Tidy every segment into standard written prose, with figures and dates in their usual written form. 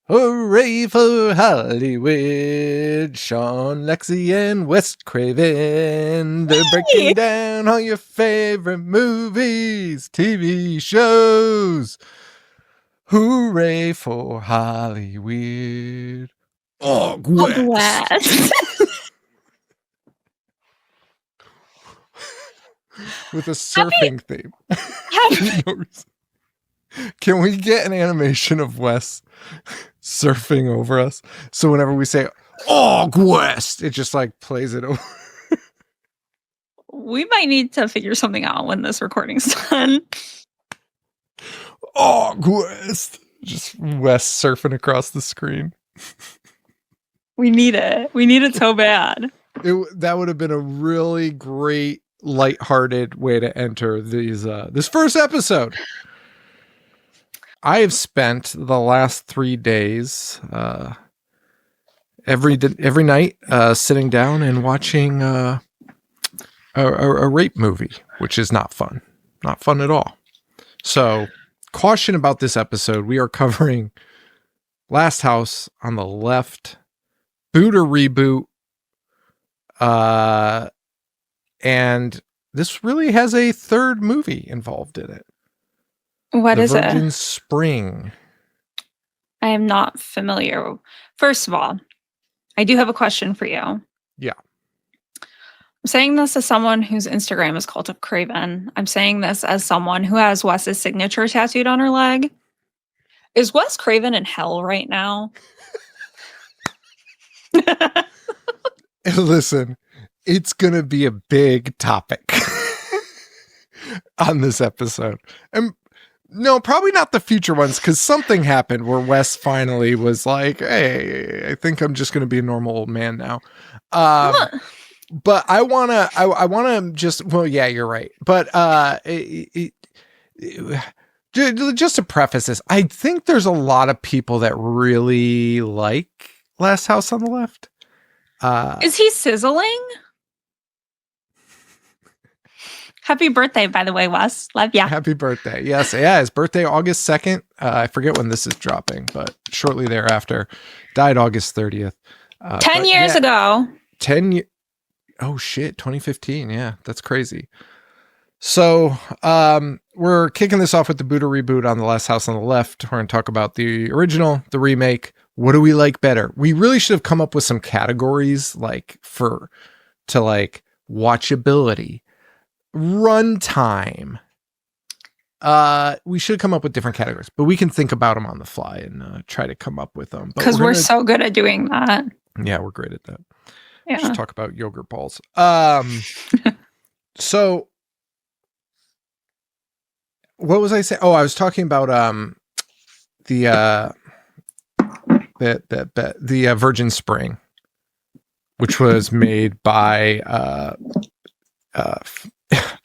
Hooray for Hollyweird! Sean, Lexi, and Wes Craven. They're breaking down all your favorite movies, TV shows. Hooray for Hollyweird! AugWESt! With a surfing theme. Can we get an animation of Wes surfing over us? So whenever we say AugWESt, it just like plays it over. We might need to figure something out when this recording's done. AugWESt. Just Wes surfing across the screen. We need it. We need it so bad. That would have been a really great, lighthearted way to enter this first episode. I have spent the last 3 days every night sitting down and watching a rape movie, which is not fun. Not fun at all. So, caution about this episode. We are covering Last House on the Left, boot or reboot, and this really has a third movie involved in it. What is it? Virgin Spring. I am not familiar. First of all, I do have a question for you. Yeah. I'm saying this as someone whose Instagram is Cult of Craven. I'm saying this as someone who has Wes's signature tattooed on her leg. Is Wes Craven in hell right now? Listen, it's going to be a big topic on this episode. And no, probably not the future ones, because something happened where Wes finally was like, hey, I think I'm just going to be a normal old man now. But I want to just, well, yeah, you're right. But just to preface this, I think there's a lot of people that really like Last House on the Left. Is he sizzling? Happy birthday, by the way, Wes. Love ya. Happy birthday. Yes. Yeah. His birthday, August 2nd. I forget when this is dropping, but shortly thereafter. Died August 30th. 10 years ago. 10 years. Oh, shit. 2015. Yeah. That's crazy. So we're kicking this off with the boot or reboot on the Last House on the Left. We're going to talk about the original, the remake. What do we like better? We really should have come up with some categories to watchability, runtime. We should come up with different categories, but we can think about them on the fly and try to come up with them. Because we're so good at doing that. Yeah, we're great at that. Yeah. Just talk about yogurt balls. So what was I saying? Oh, I was talking about the Virgin Spring, which was made by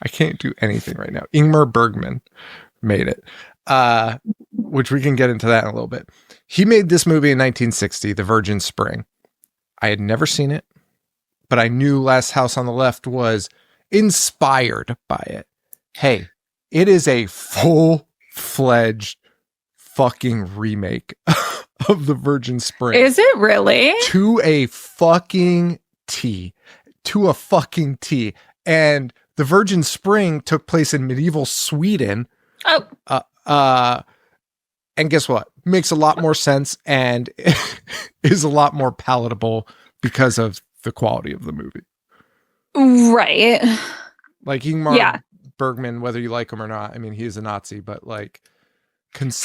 I can't do anything right now. Ingmar Bergman made it, which we can get into that in a little bit. He made this movie in 1960, The Virgin Spring. I had never seen it, but I knew Last House on the Left was inspired by it. Hey, it is a full-fledged fucking remake of The Virgin Spring. Is it really? To a fucking T. To a fucking T. And The Virgin Spring took place in medieval Sweden. Oh. And guess what? Makes a lot more sense and is a lot more palatable because of the quality of the movie. Right. Like Ingmar Bergman, whether you like him or not. I mean, he is a Nazi, but like...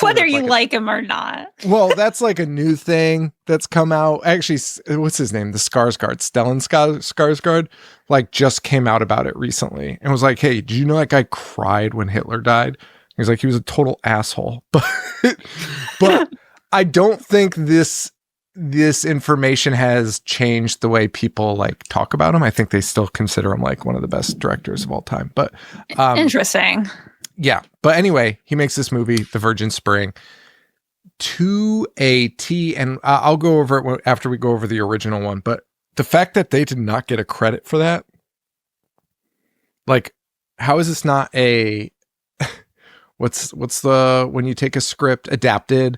Whether you like him or not. Well, that's like a new thing that's come out. Actually, what's his name? The Skarsgård, Stellan Skarsgård, like just came out about it recently and was like, hey, did you know that guy cried when Hitler died? He's like, he was a total asshole. But I don't think this information has changed the way people like talk about him. I think they still consider him like one of the best directors of all time. But interesting. Yeah. But anyway, he makes this movie, The Virgin Spring, to a T. And I'll go over it after we go over the original one. But the fact that they did not get a credit for that, like, how is this not a, what's the, when you take a script adapted,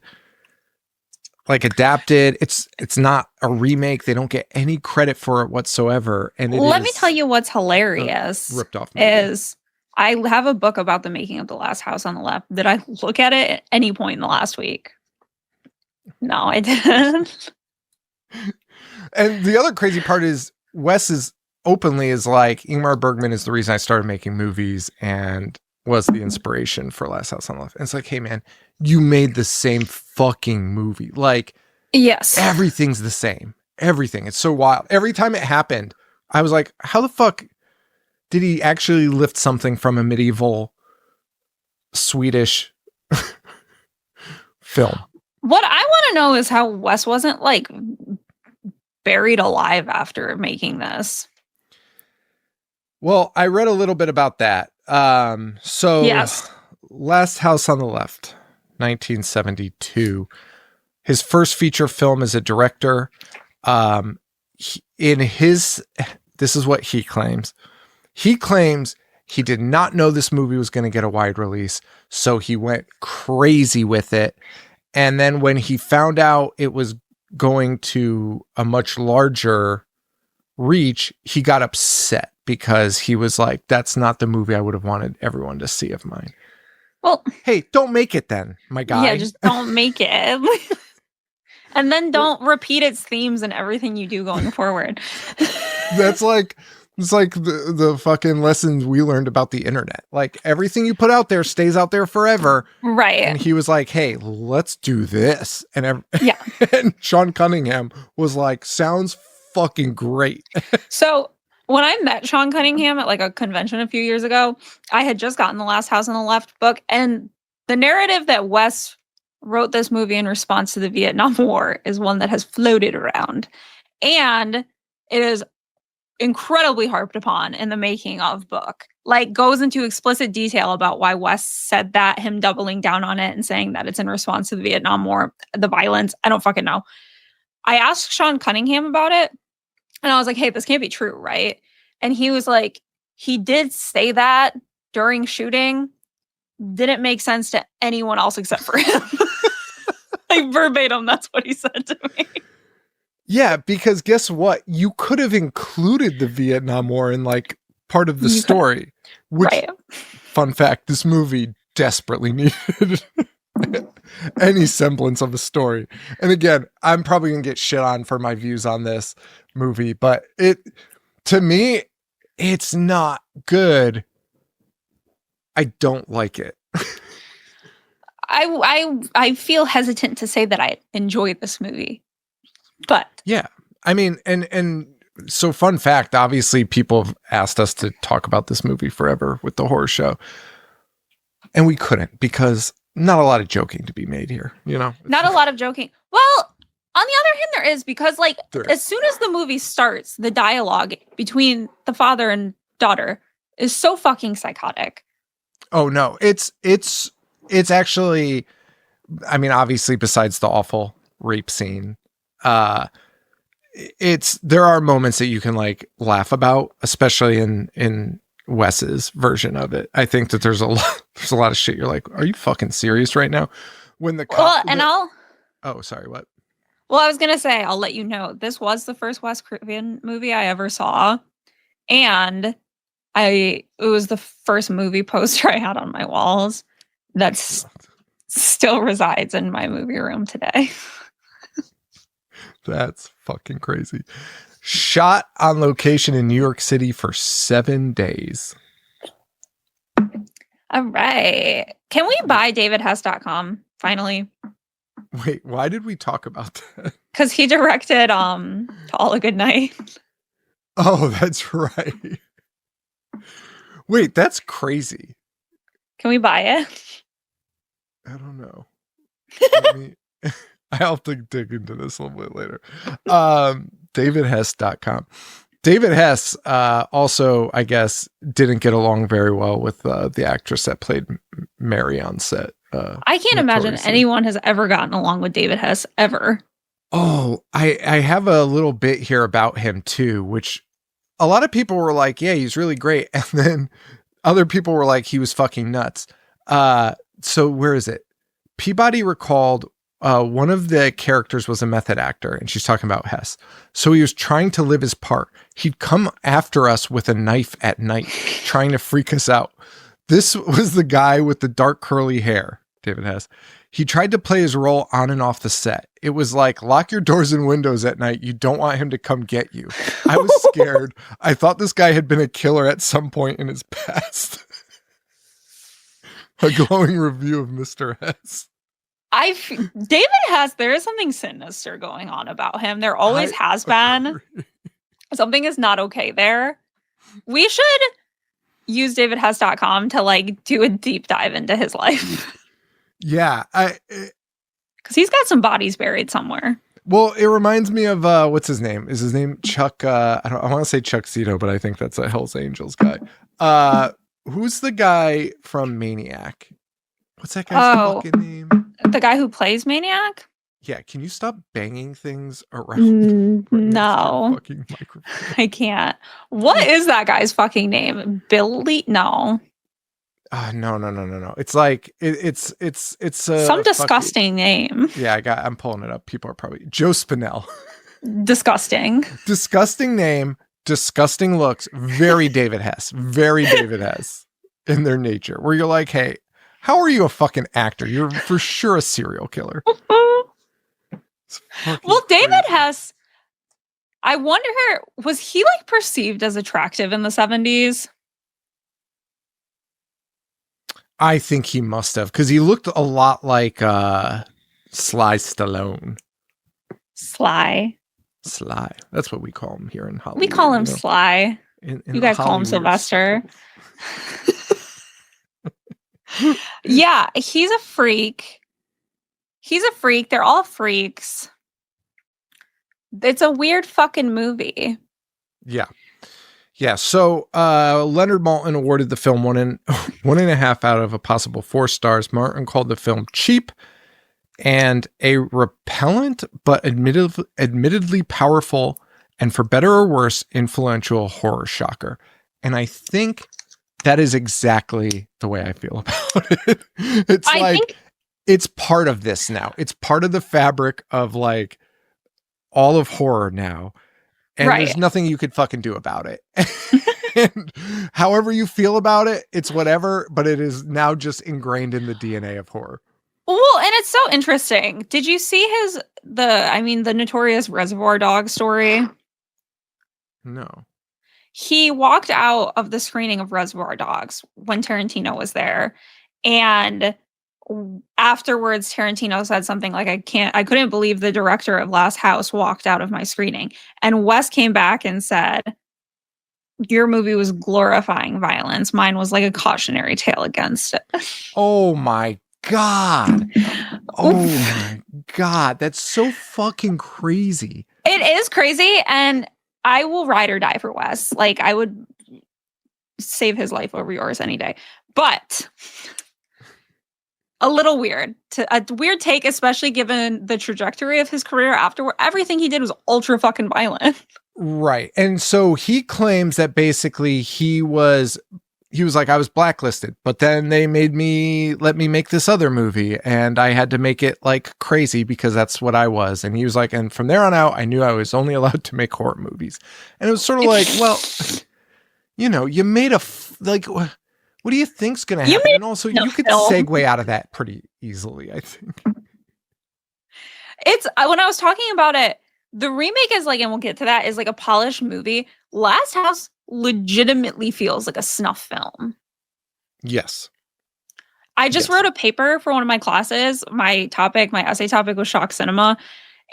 like adapted. It's not a remake. They don't get any credit for it whatsoever. And let me tell you what's hilarious ripped off movie. is I have a book about the making of The Last House on the Left. Did I look at it at any point in the last week? No, I didn't. And the other crazy part is Wes is openly like, Ingmar Bergman is the reason I started making movies and was the inspiration for Last House on the Left. And it's like, hey man, you made the same fucking movie. Like, yes, everything's the same. Everything. It's so wild. Every time it happened, I was like, how the fuck did he actually lift something from a medieval Swedish film? What I want to know is how Wes wasn't like buried alive after making this. Well, I read a little bit about that. So yes. Last House on the Left, 1972. His first feature film as a director. This is what he claims. He claims he did not know this movie was going to get a wide release, so he went crazy with it. And then when he found out it was going to a much larger reach, he got upset because he was like, that's not the movie I would have wanted everyone to see of mine. Well, hey, don't make it then, my guy. Yeah, just don't make it. And then don't repeat its themes in everything you do going forward. That's like, it's like the fucking lessons we learned about the internet. Like, everything you put out there stays out there forever. Right. And he was like, hey, let's do this. And yeah. And Sean Cunningham was like, sounds fucking great. So when I met Sean Cunningham at like a convention a few years ago, I had just gotten The Last House on the Left book. And the narrative that Wes wrote this movie in response to the Vietnam War is one that has floated around. And it is incredibly harped upon in the making of book. Like, goes into explicit detail about why Wes said that, him doubling down on it and saying that it's in response to the Vietnam War, the violence. I don't fucking know. I asked Sean Cunningham about it, and I was like, hey, this can't be true, right? And he was like, he did say that during shooting. Didn't make sense to anyone else except for him. Like, verbatim, that's what he said to me. Yeah, because guess what? You could have included the Vietnam War in like part of the story. Which, right. Fun fact, this movie desperately needed any semblance of a story. And again, I'm probably gonna get shit on for my views on this movie, but to me, it's not good. I don't like it. I feel hesitant to say that I enjoyed this movie, but yeah, I mean, and so fun fact, obviously people have asked us to talk about this movie forever with the horror show, and we couldn't because not a lot of joking to be made here, you know? Not a lot of joking. Well, on the other hand, there is, because like as soon as the movie starts, the dialogue between the father and daughter is so fucking psychotic. Oh no, it's actually, I mean, obviously besides the awful rape scene, there are moments that you can like laugh about, especially in Wes's version of it. I think that there's a lot of shit you're like, are you fucking serious right now? When the oh, sorry, what? Well, I was gonna say, I'll let you know, this was the first Wes Craven movie I ever saw, and it was the first movie poster I had on my walls that still resides in my movie room today. That's fucking crazy. Shot on location in New York City for 7 days. All right. Can we buy davidhess.com finally? Wait, why did we talk about that? Because he directed To All a Good Night. Oh, that's right. Wait, that's crazy. Can we buy it? I don't know. I'll have to dig into this a little bit later. Davidhess.com. David Hess also, I guess, didn't get along very well with the actress that played Mary on set. I can't imagine anyone has ever gotten along with David Hess, ever. Oh, I have a little bit here about him too, which a lot of people were like, yeah, he's really great. And then other people were like, he was fucking nuts. So where is it? Peabody recalled one of the characters was a method actor, and she's talking about Hess. So he was trying to live his part. He'd come after us with a knife at night, trying to freak us out. This was the guy with the dark curly hair, David Hess. He tried to play his role on and off the set. It was like, lock your doors and windows at night. You don't want him to come get you. I was scared. I thought this guy had been a killer at some point in his past. A glowing review of Mr. Hess. David Hess, there is something sinister going on about him. There always has been. Agree. Something is not okay there. We should use davidhess.com to like do a deep dive into his life. Yeah. Because he's got some bodies buried somewhere. Well, it reminds me of, what's his name? Is his name Chuck? I want to say Chuck Zito, but I think that's a Hells Angels guy. Who's the guy from Maniac? What's that guy's fucking name? The guy who plays Maniac? Yeah, can you stop banging things around? No. Fucking microphone? I can't. What is that guy's fucking name? Billy? No. No. It's like it's some disgusting name. Yeah, I'm pulling it up. People are probably Joe Spinell. Disgusting. Disgusting name, disgusting looks. Very David Hess. Very David Hess in their nature. Where you're like, hey, how are you a fucking actor? You're for sure a serial killer. Well, David Hess, I wonder, was he like perceived as attractive in the 70s? I think he must have, because he looked a lot like Sly Stallone. Sly. That's what we call him here in Hollywood. We call him Sly. You guys call him Sylvester. Yeah, he's a freak. They're all freaks. It's a weird fucking movie. Yeah. So Leonard Maltin awarded the film 1.5 out of a possible 4 stars. Martin called the film cheap and a repellent, but admittedly powerful, and for better or worse, influential horror shocker. And I think that is exactly the way I feel about it. It's part of this now. It's part of the fabric of like all of horror now. And there's nothing you could fucking do about it. And however you feel about it, it's whatever, but it is now just ingrained in the DNA of horror. Well, and it's so interesting. Did you see the notorious Reservoir Dogs story? No. He walked out of the screening of Reservoir Dogs when Tarantino was there, and afterwards Tarantino said something like, I couldn't believe the director of Last House walked out of my screening. And Wes came back and said, your movie was glorifying violence. Mine was like a cautionary tale against it. Oh my God. Oh my God. That's so fucking crazy. It is crazy. And I will ride or die for Wes. Like, I would save his life over yours any day. But a little weird. A weird take, especially given the trajectory of his career afterward. Everything he did was ultra fucking violent. Right. And so he claims that basically he was like, I was blacklisted, but then they let me make this other movie, and I had to make it like crazy because that's what I was. And he was like, and from there on out, I knew I was only allowed to make horror movies. And it was sort of like, well, you made what do you think's going to happen? And also you could segue out of that pretty easily, I think. It's when I was talking about it, the remake is like, and we'll get to that, is like a polished movie. Last House legitimately feels like a snuff film. Yes. I just wrote a paper for one of my classes. My essay topic was shock cinema.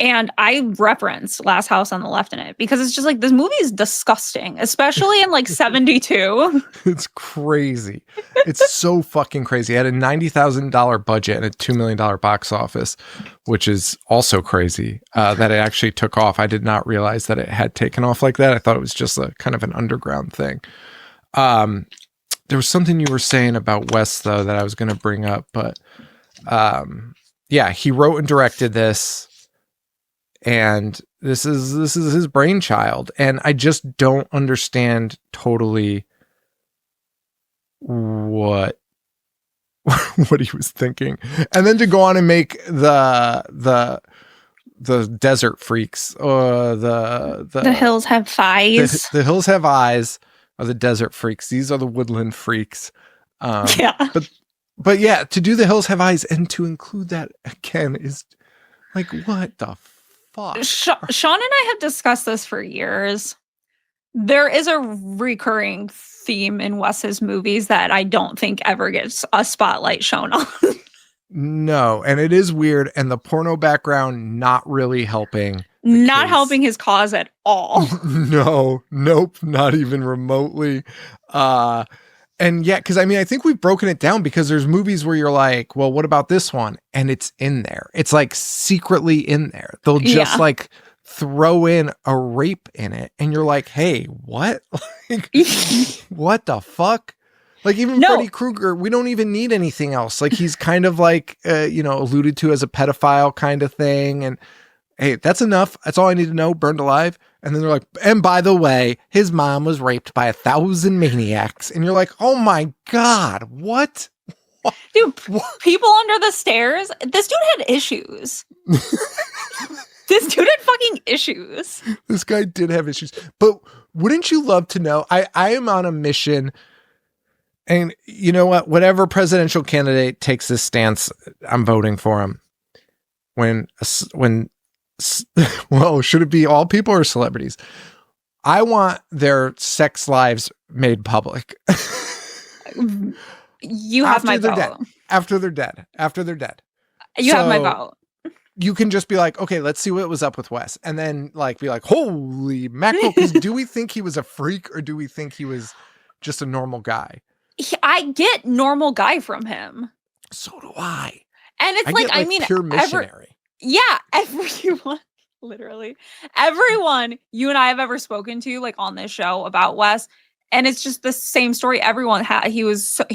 And I referenced Last House on the Left in it because it's just like, this movie is disgusting, especially in like 72. It's crazy. It's so fucking crazy. It had a $90,000 budget and a $2 million box office, which is also crazy that it actually took off. I did not realize that it had taken off like that. I thought it was just a kind of an underground thing. There was something you were saying about Wes, though, that I was going to bring up. But yeah, he wrote and directed this. And this is his brainchild, and I just don't understand totally what what he was thinking. And then to go on and make the desert freaks, or The hills have thighs. The hills have eyes are the desert freaks. These are the woodland freaks. Yeah. But yeah, to do the hills have eyes and to include that again is like, what the fuck? Sean and I have discussed this for years. There is a recurring theme in Wes's movies that I don't think ever gets a spotlight shown on. No, and it is weird, and the porno background not really helping. Not helping his cause at all. No, nope, not even remotely. And yeah, because I mean, I think we've broken it down because there's movies where you're like, well, what about this one? And it's in there. It's like secretly in there. They'll just like throw in a rape in it. And you're like, hey, what? Like, what the fuck? Like even Freddy Krueger, we don't even need anything else. Like he's kind of like, alluded to as a pedophile kind of thing. And hey, that's enough. That's all I need to know. Burned alive. And then they're like, and by the way, his mom was raped by 1,000 maniacs. And you're like, oh my God, what? Dude, people under the stairs. This dude had issues. This dude had fucking issues. This guy did have issues. But wouldn't you love to know? I am on a mission. And you know what? Whatever presidential candidate takes this stance, I'm voting for him. Well, should it be all people or celebrities? I want their sex lives made public. You have my vote. After they're dead. You have my vote. You can just be like, okay, let's see what was up with Wes. And then like be like, holy mackerel. Because do we think he was a freak or do we think he was just a normal guy? I get normal guy from him. So do I. And it's pure missionary. Everyone, literally, everyone you and I have ever spoken to, like on this show about Wes, and it's just the same story. Everyone he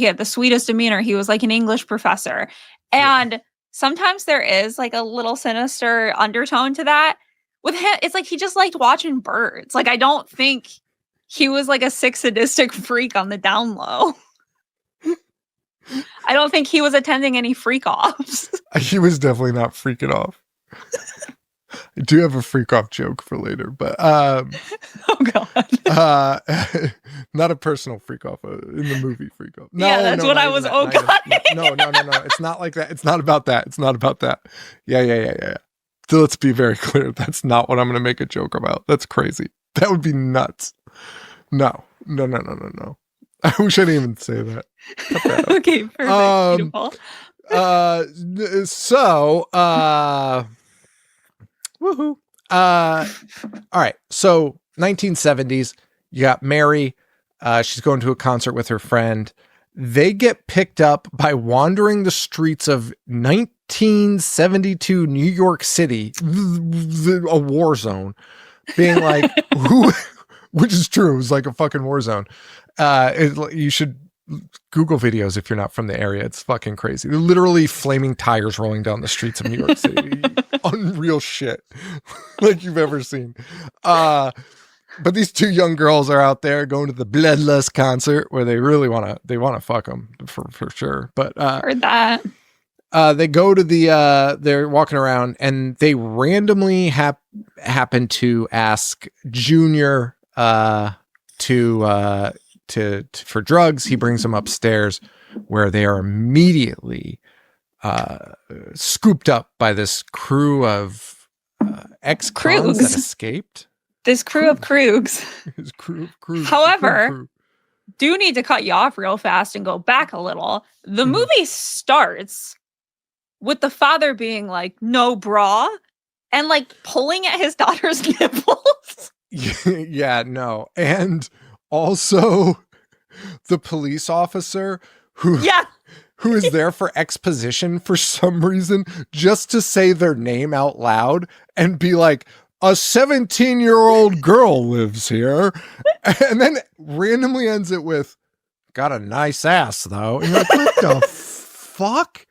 had the sweetest demeanor. He was like an English professor, and sometimes there is like a little sinister undertone to that. With him, it's like he just liked watching birds. Like I don't think he was like a sick sadistic freak on the down low. I don't think he was attending any freak offs. He was definitely not freaking off. I do have a freak off joke for later, but oh god, not a personal freak off in the movie freak off. No, yeah, that's what I was. Oh god, no, it's not like that. It's not about that. Yeah. So let's be very clear. That's not what I'm going to make a joke about. That's crazy. That would be nuts. No. I wish I didn't even say that. Okay, perfect. Beautiful. Woohoo. All right. So 1970s, you got Mary. She's going to a concert with her friend. They get picked up by wandering the streets of 1972 New York City, a war zone, being like, which is true. It was like a fucking war zone. You should Google videos if you're not from the area. It's fucking crazy. They're literally flaming tires rolling down the streets of New York City. Unreal shit like you've ever seen. But these two young girls are out there going to the Bloodlust concert where they really want to fuck them for sure. But heard that. They go to they're walking around and they randomly happen to ask Junior for drugs. He brings them upstairs where they are immediately scooped up by this crew of ex-cons that escaped. This crew of Kroogs. His crew of Kroogs. However, do need to cut you off real fast and go back a little. The movie starts with the father being like, no bra, and like pulling at his daughter's nipples. Yeah, no. And also the police officer who is there for exposition for some reason, just to say their name out loud and be like, a 17-year-old girl lives here. And then randomly ends it with, got a nice ass though. And you're like, what the fuck?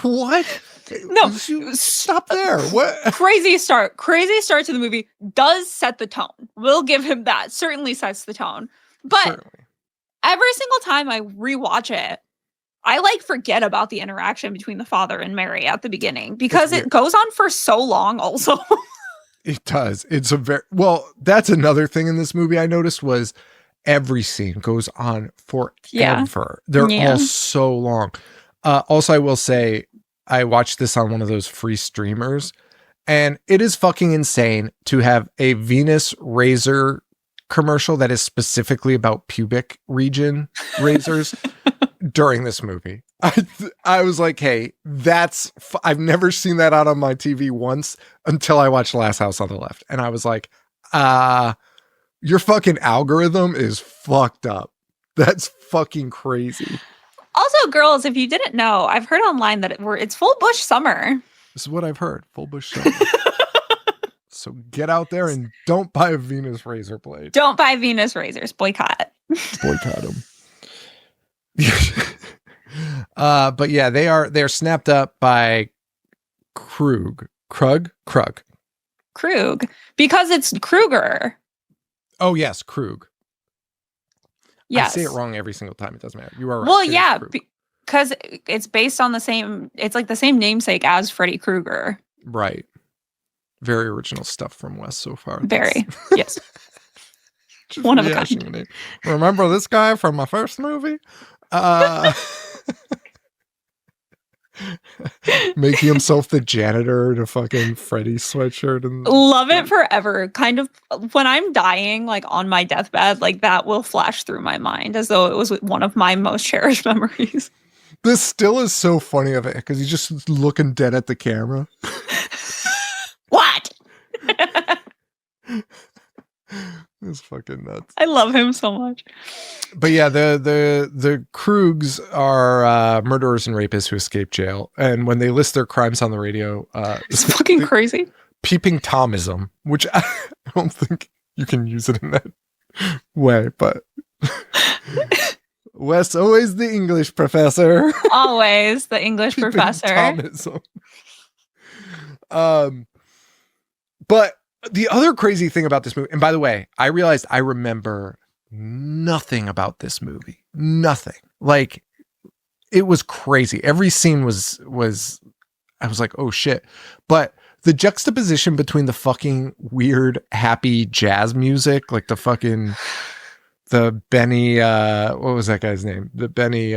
What? No, stop there. What? Crazy start to the movie does set the tone. We'll give him that. Certainly sets the tone. But every single time I rewatch it, I like forget about the interaction between the father and Mary at the beginning because it goes on for so long also. It does. It's a very, well, that's another thing in this movie I noticed was every scene goes on forever. Yeah. They're Yeah. all so long. Also, I will say, I watched this on one of those free streamers, and it is fucking insane to have a Venus razor commercial that is specifically about pubic region razors during this movie. I was like, hey, I've never seen that out on my TV once until I watched Last House on the Left. And I was like, your fucking algorithm is fucked up. That's fucking crazy. Also, girls, if you didn't know, I've heard online that it's full bush summer. This is what I've heard. Full bush summer. So get out there and don't buy a Venus razor blade. Don't buy Venus razors. Boycott. Boycott them. But yeah, they're snapped up by Krug, because it's Kruger. Oh yes, Krug. Yes. I say it wrong every single time. It doesn't matter. You are right. Well, yeah, because it's based on it's like the same namesake as Freddy Krueger. Right. Very original stuff from Wes so far. Very. Yes. One of a kind. Remember this guy from my first movie? Making himself the janitor in a fucking Freddy sweatshirt. And love it forever. Kind of when I'm dying, like on my deathbed, like that will flash through my mind as though it was one of my most cherished memories. This still is so funny of it because he's just looking dead at the camera. What? It's fucking nuts. I love him so much. But yeah, the Krugs are murderers and rapists who escape jail, and when they list their crimes on the radio, it's fucking crazy. Peeping Tomism, which I don't think you can use it in that way, but Wes, always the English professor. Always the English Peeping professor. Tomism. But the other crazy thing about this movie, and by the way, I realized I remember nothing about this movie. Nothing. Like, it was crazy. Every scene was I was like, oh shit. But the juxtaposition between the fucking weird, happy jazz music, like the Benny, what was that guy's name? The Benny,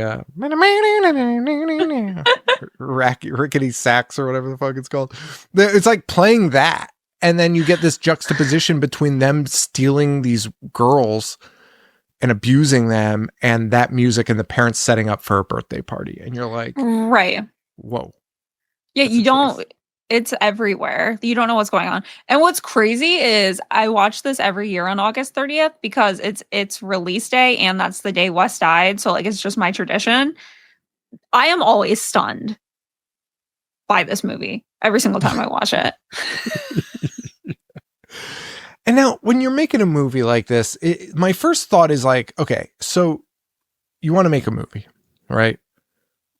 rickety sax or whatever the fuck it's called. It's like playing that. And then you get this juxtaposition between them stealing these girls and abusing them and that music and the parents setting up for a birthday party. And you're like, right. Whoa. Yeah, you don't, it's everywhere. You don't know what's going on. And what's crazy is I watch this every year on August 30th because it's release day and that's the day Wes died. So like, it's just my tradition. I am always stunned by this movie every single time I watch it. And now when you're making a movie like this, my first thought is like, okay, so you want to make a movie, right?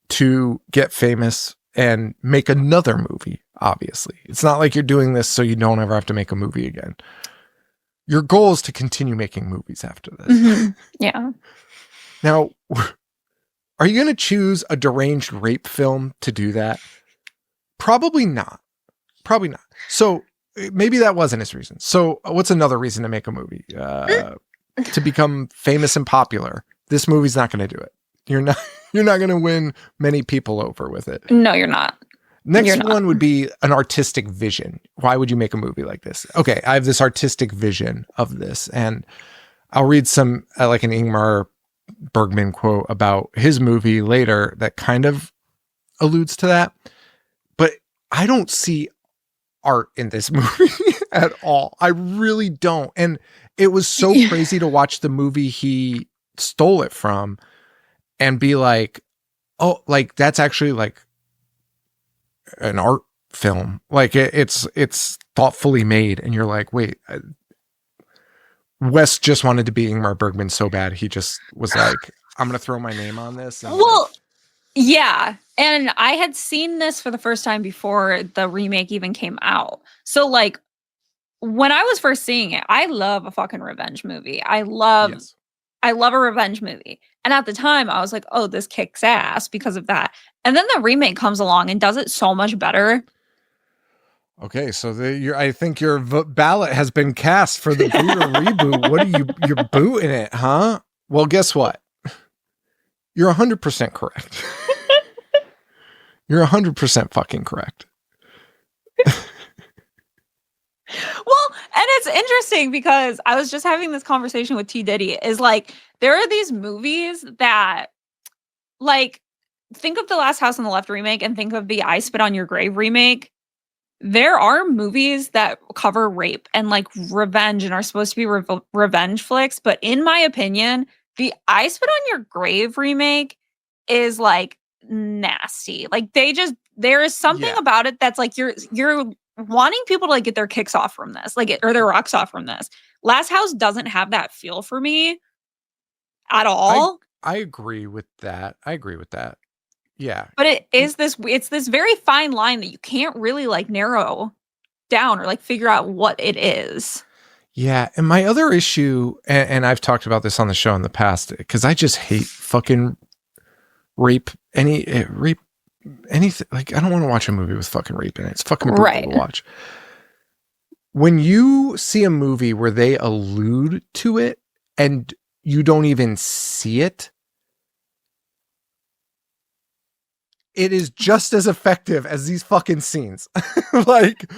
To get famous and make another movie, obviously. It's not like you're doing this so you don't ever have to make a movie again. Your goal is to continue making movies after this. Mm-hmm. Yeah. Now, are you going to choose a deranged rape film to do that? Probably not. Probably not. So maybe that wasn't his reason. So what's another reason to make a movie? To become famous and popular. This movie's not going to do it. You're not going to win many people over with it. No, you're not. Next one would be an artistic vision. Why would you make a movie like this? Okay, I have this artistic vision of this, and I'll read some like an Ingmar Bergman quote about his movie later that kind of alludes to that. But I don't see art in this movie at all. I really don't. And it was so crazy to watch the movie he stole it from and be like, oh, like that's actually like an art film. Like it's thoughtfully made. And you're like, wait, Wes just wanted to be Ingmar Bergman so bad. He just was like, I'm going to throw my name on this. And well, yeah. And I had seen this for the first time before the remake even came out. So like when I was first seeing it, I love a fucking revenge movie. I love I love a revenge movie. And at the time, I was like, oh, this kicks ass because of that. And then the remake comes along and does it so much better. Okay, so I think your ballot has been cast for the boot or reboot. What are you're booting it, huh? Well, guess what? You're 100% correct. You're 100% fucking correct. Well, and it's interesting because I was just having this conversation with T. Diddy, is like, there are these movies that, like, think of The Last House on the Left remake and think of the I Spit on Your Grave remake. There are movies that cover rape and like revenge and are supposed to be revenge flicks. But in my opinion, the I Spit on Your Grave remake is like nasty. Like there is something about it that's like you're wanting people to like get their kicks off from this, like or their rocks off from this. Last House doesn't have that feel for me at all. I agree with that. Yeah. But it's this very fine line that you can't really like narrow down or like figure out what it is. Yeah. And my other issue, and I've talked about this on the show in the past, because I just hate fucking rape, anything. Like, I don't want to watch a movie with fucking rape in it. It's fucking brutal to watch. When you see a movie where they allude to it and you don't even see it, it is just as effective as these fucking scenes. Like,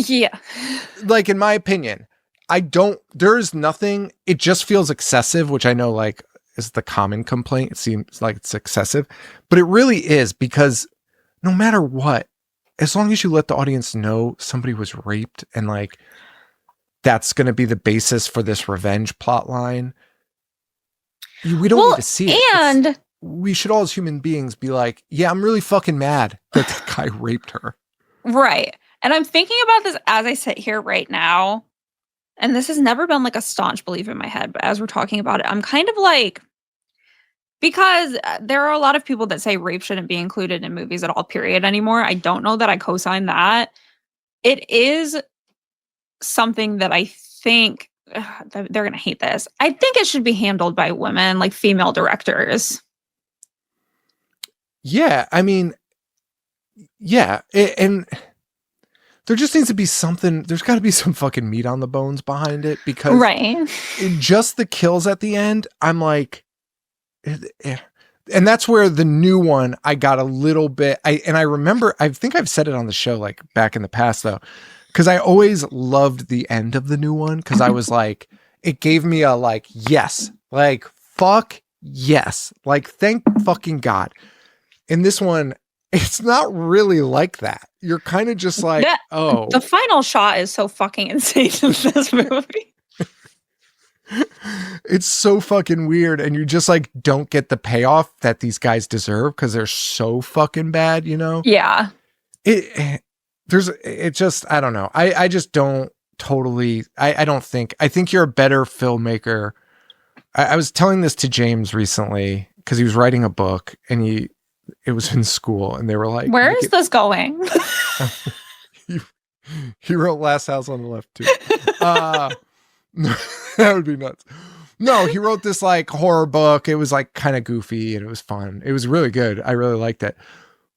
in my opinion, there is nothing, it just feels excessive, which I know like is the common complaint. It seems like it's excessive, but it really is, because no matter what, as long as you let the audience know somebody was raped and like, that's going to be the basis for this revenge plot line, we don't need to see it. And we should all as human beings be like, yeah, I'm really fucking mad that the guy raped her. Right. And I'm thinking about this as I sit here right now. And this has never been like a staunch belief in my head, but as we're talking about it, I'm kind of like, because there are a lot of people that say rape shouldn't be included in movies at all, period, anymore. I don't know that I co-sign that. It is something that I think they're going to hate this. I think it should be handled by women, like female directors. Yeah, I mean, yeah, and there just needs to be something. There's got to be some fucking meat on the bones behind it, because just the kills at the end, I'm like, and that's where the new one, I got a little bit. I remember, I think I've said it on the show like back in the past though, because I always loved the end of the new one, because I was like, it gave me a like, yes, like fuck yes, like thank fucking God. In this one, it's not really like that. You're kind of just like, oh. The final shot is so fucking insane in this movie. It's so fucking weird. And you just like don't get the payoff that these guys deserve because they're so fucking bad, you know? Yeah. I don't know. I just don't totally, I think you're a better filmmaker. I was telling this to James recently because he was writing a book and it was in school and they were like, where is this going? He wrote Last House on the Left too. That would be nuts. No, he wrote this like horror book. It was like kind of goofy and it was fun. It was really good. I really liked it.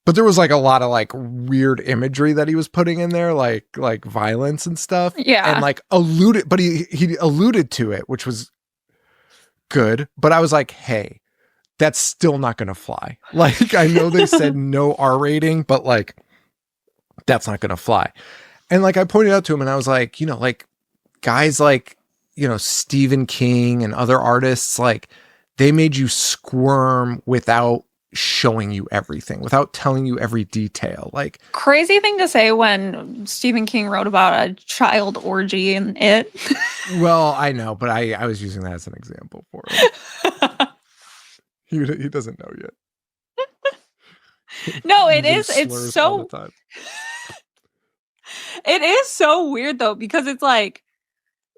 But there was like a lot of like weird imagery that he was putting in there, like violence and stuff. Yeah. And like he alluded to it, which was good. But I was like, hey, that's still not going to fly. Like, I know they said no R rating, but like, that's not going to fly. And like, I pointed out to him and I was like, like guys like, Stephen King and other artists, like they made you squirm without showing you everything, without telling you every detail. Like, crazy thing to say when Stephen King wrote about a child orgy in it. Well, I know, but I was using that as an example for him. He doesn't know yet. No, it is. It's so. It is so weird though, because it's like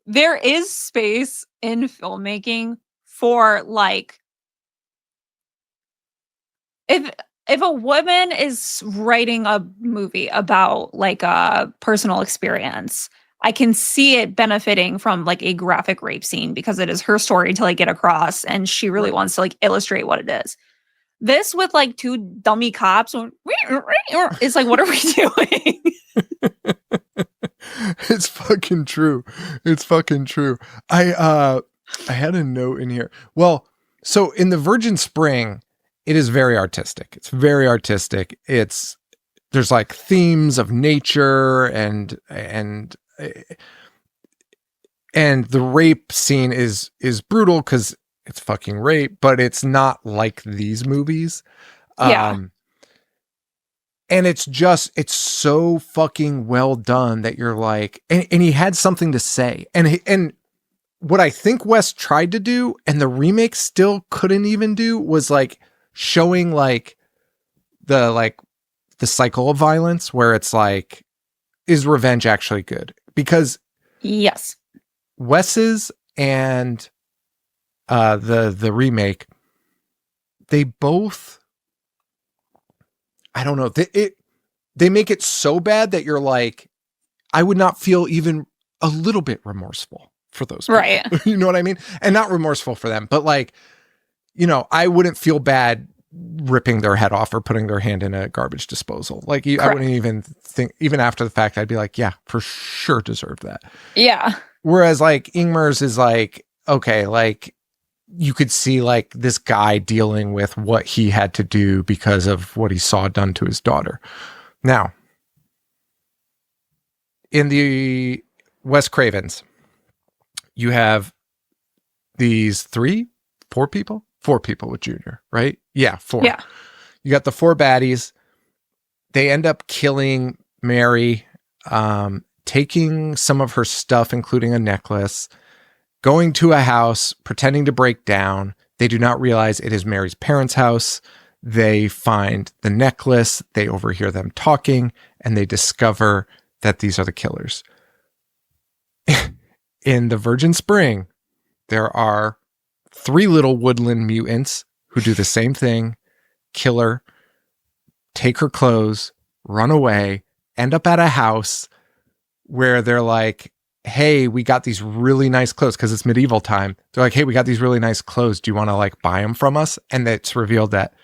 there is space in filmmaking for like if a woman is writing a movie about like a personal experience I can see it benefiting from like a graphic rape scene because it is her story to like get across, and she really wants to like illustrate what it is. This with like two dummy cops is like, what are we doing? It's fucking true. It's fucking true. I had a note in here. Well, so in the Virgin Spring, it is very artistic. It's very artistic. There's like themes of nature and the rape scene is brutal because it's fucking rape, but it's not like these movies. Yeah. And it's so fucking well done that you're like, and he had something to say. And what I think Wes tried to do, and the remake still couldn't even do, was like showing like the cycle of violence where it's like, is revenge actually good? Because yes, Wes's and the remake, they both, I don't know, they make it so bad that you're like, I would not feel even a little bit remorseful for those people. Right. You know what I mean? And not remorseful for them, but like, you know, I wouldn't feel bad ripping their head off or putting their hand in a garbage disposal. Like, I wouldn't even think, even after the fact, I'd be like, yeah, for sure deserved that. Yeah. Whereas like Ingmar's is like, okay, like you could see like this guy dealing with what he had to do because of what he saw done to his daughter. Now, in the Wes Cravens, you have these four people with Junior, right? Yeah, 4. Yeah. You got the 4 baddies. They end up killing Mary, taking some of her stuff, including a necklace, going to a house, pretending to break down. They do not realize it is Mary's parents' house. They find the necklace. They overhear them talking, and they discover that these are the killers. In the Virgin Spring, there are 3 little woodland mutants who do the same thing, kill her, take her clothes, run away, end up at a house where they're like, hey, we got these really nice clothes, because it's medieval time. They're like, hey, we got these really nice clothes. Do you want to like buy them from us? And it's revealed that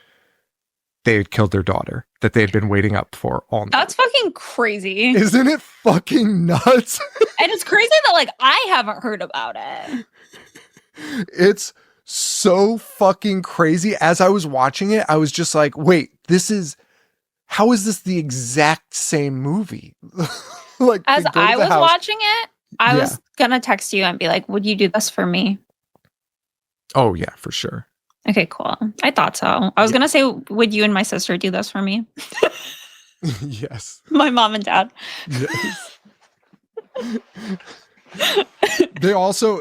they had killed their daughter that they had been waiting up for all night. That's fucking crazy. Isn't it fucking nuts? And it's crazy that like I haven't heard about it. It's so fucking crazy. As I was watching it, I was just like, wait, how is this the exact same movie? Like, as I was watching it, I was gonna text you and be like, would you do this for me? Oh yeah, for sure. Okay, cool. I thought so. I was gonna say, would you and my sister do this for me? Yes. My mom and dad. Yes. They also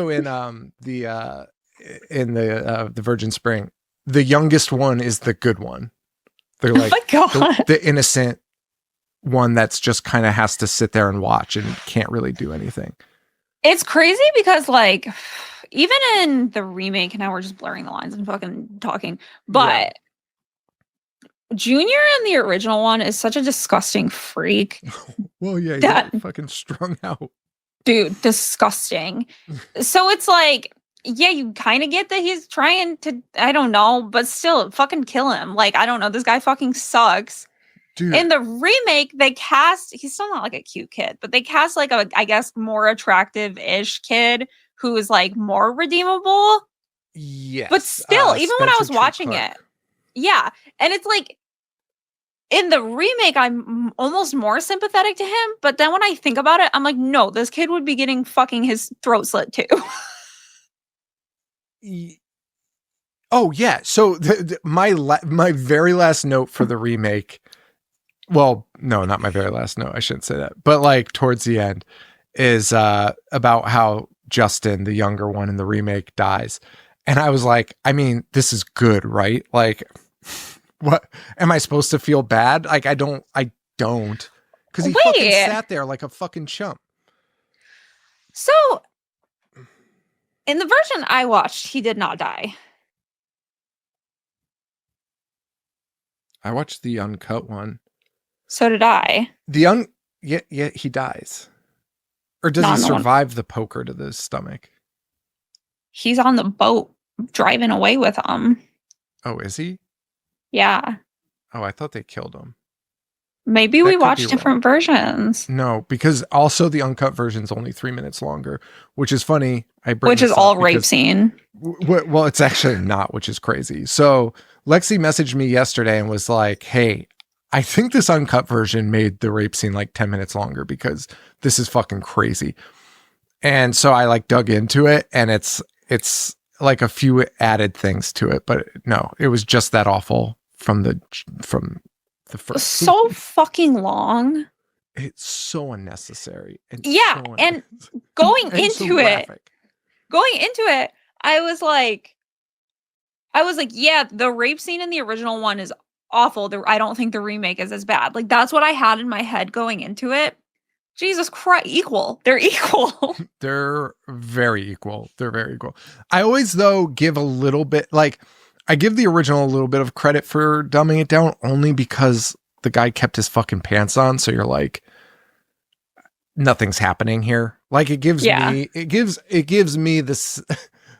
in the Virgin Spring, the youngest one is the good one. They're like, oh my God. The innocent one that's just kind of has to sit there and watch and can't really do anything. It's crazy because like even in the remake, now we're just blurring the lines and fucking talking, but Junior in the original one is such a disgusting freak. Well, yeah, he's fucking strung out. Dude, disgusting. So it's like, yeah, you kind of get that he's trying to, I don't know, but still fucking kill him. Like, I don't know, this guy fucking sucks. Dude. In the remake, he's still not like a cute kid, but they cast like a, I guess, more attractive-ish kid who is like more redeemable. Yes. But still, even when I was watching it, yeah. And it's like, in the remake, I'm almost more sympathetic to him. But then when I think about it, I'm like, no, this kid would be getting fucking his throat slit too. Oh, yeah. So my very last note for the remake, well, no, not my very last note. I shouldn't say that. But like towards the end is about how Justin, the younger one in the remake, dies. And I was like, I mean, this is good, right? Like, what am I supposed to feel bad? Like, I don't. Because he fucking sat there like a fucking chump. So in the version I watched, he did not die. I watched the uncut one. So did I. Yeah, he dies. Or does Not he in the one. survive the poker to the stomach? He's on the boat driving away with him. Oh, is he? Yeah. Oh, I thought they killed him. Maybe That we could be watched different versions. No, because also the uncut version's only 3 minutes longer, which is funny. Which is all rape scene. Well, it's actually not, which is crazy. So Lexi messaged me yesterday and was like, hey, I think this uncut version made the rape scene like 10 minutes longer because this is fucking crazy. And so I like dug into it, and it's like a few added things to it, but no, it was just that awful from the first. So fucking long. It's so unnecessary. And yeah, so and going and into it, I was like, yeah, the rape scene in the original one is awful. I don't think the remake is as bad. Like, that's what I had in my head going into it. Jesus Christ, equal. They're equal. They're very equal. They're very equal. I always, though, give a little bit, like, I give the original a little bit of credit for dumbing it down only because the guy kept his fucking pants on. So you're like, nothing's happening here. Like, it gives me this,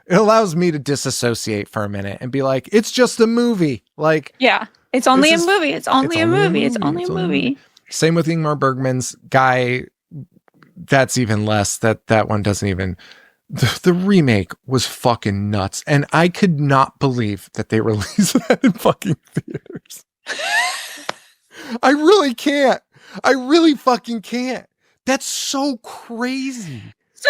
it allows me to disassociate for a minute and be like, it's just a movie. Like, yeah, it's only a movie. It's only a movie. It's only a movie. Same with Ingmar Bergman's guy. That's even less. That one doesn't even. The remake was fucking nuts, and I could not believe that they released that in fucking theaters. I really can't. I really fucking can't. That's so crazy. So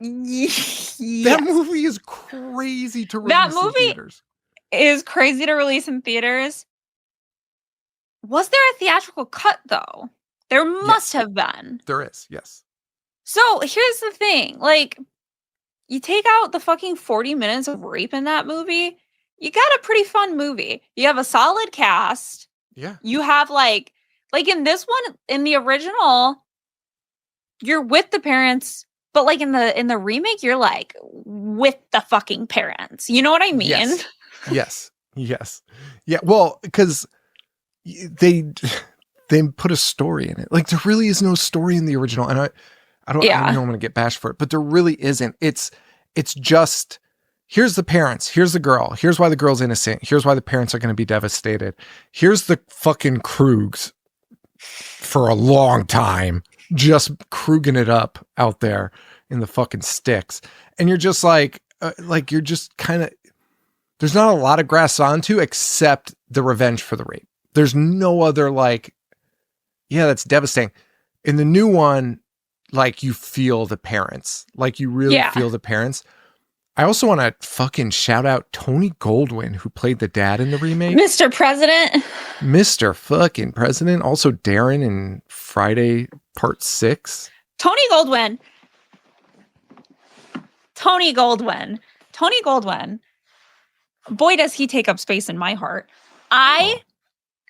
yes. That movie is crazy to release in theaters. Is crazy to release in theaters. Was there a theatrical cut, though? There must have been. There is, yes. So here's the thing. Like, you take out the fucking 40 minutes of rape in that movie, you got a pretty fun movie. You have a solid cast. Yeah. You have, like in this one, in the original, you're with the parents, but, like, in the remake, you're, like, with the fucking parents. You know what I mean? Yes. Yeah, well, because they put a story in it. Like, there really is no story in the original, and I know I'm going to get bashed for it, but there really isn't. It's just, here's the parents, here's the girl, here's why the girl's innocent, here's why the parents are going to be devastated, here's the fucking Krugs for a long time just Kruging it up out there in the fucking sticks, and you're just like you're just kind of, there's not a lot of grass onto except the revenge for the rape. There's no other, like, yeah, that's devastating. In the new one, like, you feel the parents. Like, you really feel the parents. I also want to fucking shout out Tony Goldwyn, who played the dad in the remake. Mr. President. Mr. fucking President. Also Darren in Friday Part 6. Tony Goldwyn. Boy, does he take up space in my heart. I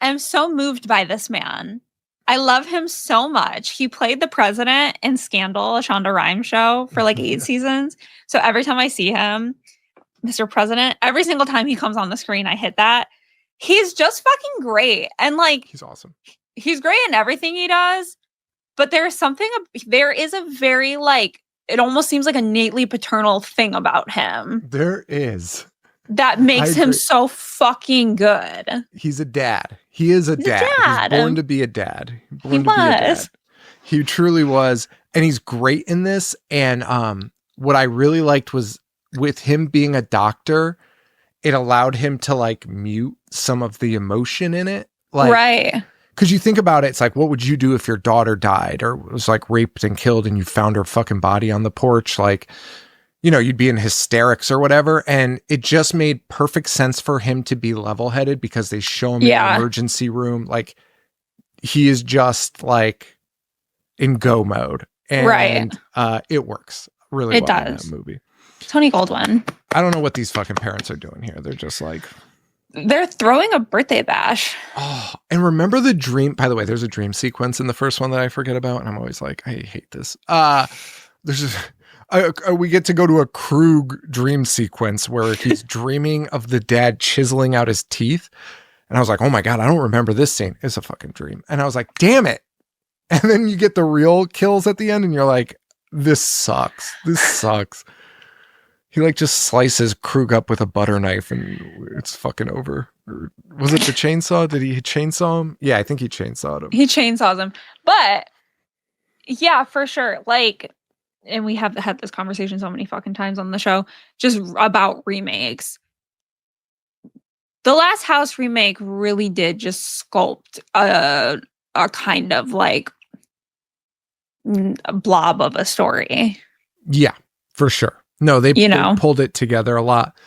am so moved by this man. I love him so much. He played the president in Scandal, a Shonda Rhimes show, for like 8 seasons. So every time I see him, Mr. President, every single time he comes on the screen, I hit that. He's just fucking great. And, like, he's awesome. He's great in everything he does. But there is a very, like, it almost seems like innately paternal thing about him. There is. That makes him so fucking good. He's a dad. He is a dad. He's born to be a dad. He truly was. And he's great in this. And what I really liked was, with him being a doctor, it allowed him to, like, mute some of the emotion in it. Like, right. Because you think about it, it's like, what would you do if your daughter died or was, like, raped and killed and you found her fucking body on the porch? Like, you know, you'd be in hysterics or whatever. And it just made perfect sense for him to be level-headed because they show him in the emergency room. Like, he is just, like, in go mode. And it works really well in that movie. Tony Goldwyn. I don't know what these fucking parents are doing here. They're just like... They're throwing a birthday bash. Oh, and remember the dream... By the way, there's a dream sequence in the first one that I forget about, and I'm always like, I hate this. We get to go to a Krug dream sequence where he's dreaming of the dad chiseling out his teeth. And I was like, oh my God, I don't remember this scene. It's a fucking dream. And I was like, damn it. And then you get the real kills at the end and you're like, This sucks. This sucks. He like just slices Krug up with a butter knife and it's fucking over. Or was it the chainsaw? Did he chainsaw him? Yeah, I think he chainsawed him. He chainsaws him. But yeah, for sure. Like, and we have had this conversation so many fucking times on the show, just about remakes. The Last House remake really did just sculpt a kind of like a blob of a story. Yeah, for sure. No, they pulled it together a lot.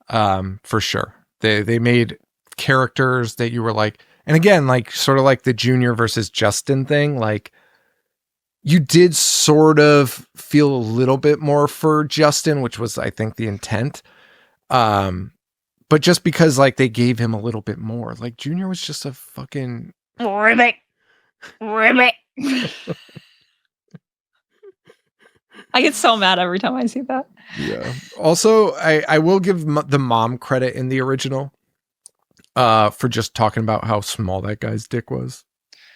For sure. They made characters that you were like, and again, like sort of like the Junior versus Justin thing, like you did sort of feel a little bit more for Justin, which was, I think, the intent. But just because like they gave him a little bit more, like Junior was just a fucking ribbit. I get so mad every time I see that. Yeah. Also, I will give the mom credit in the original for just talking about how small that guy's dick was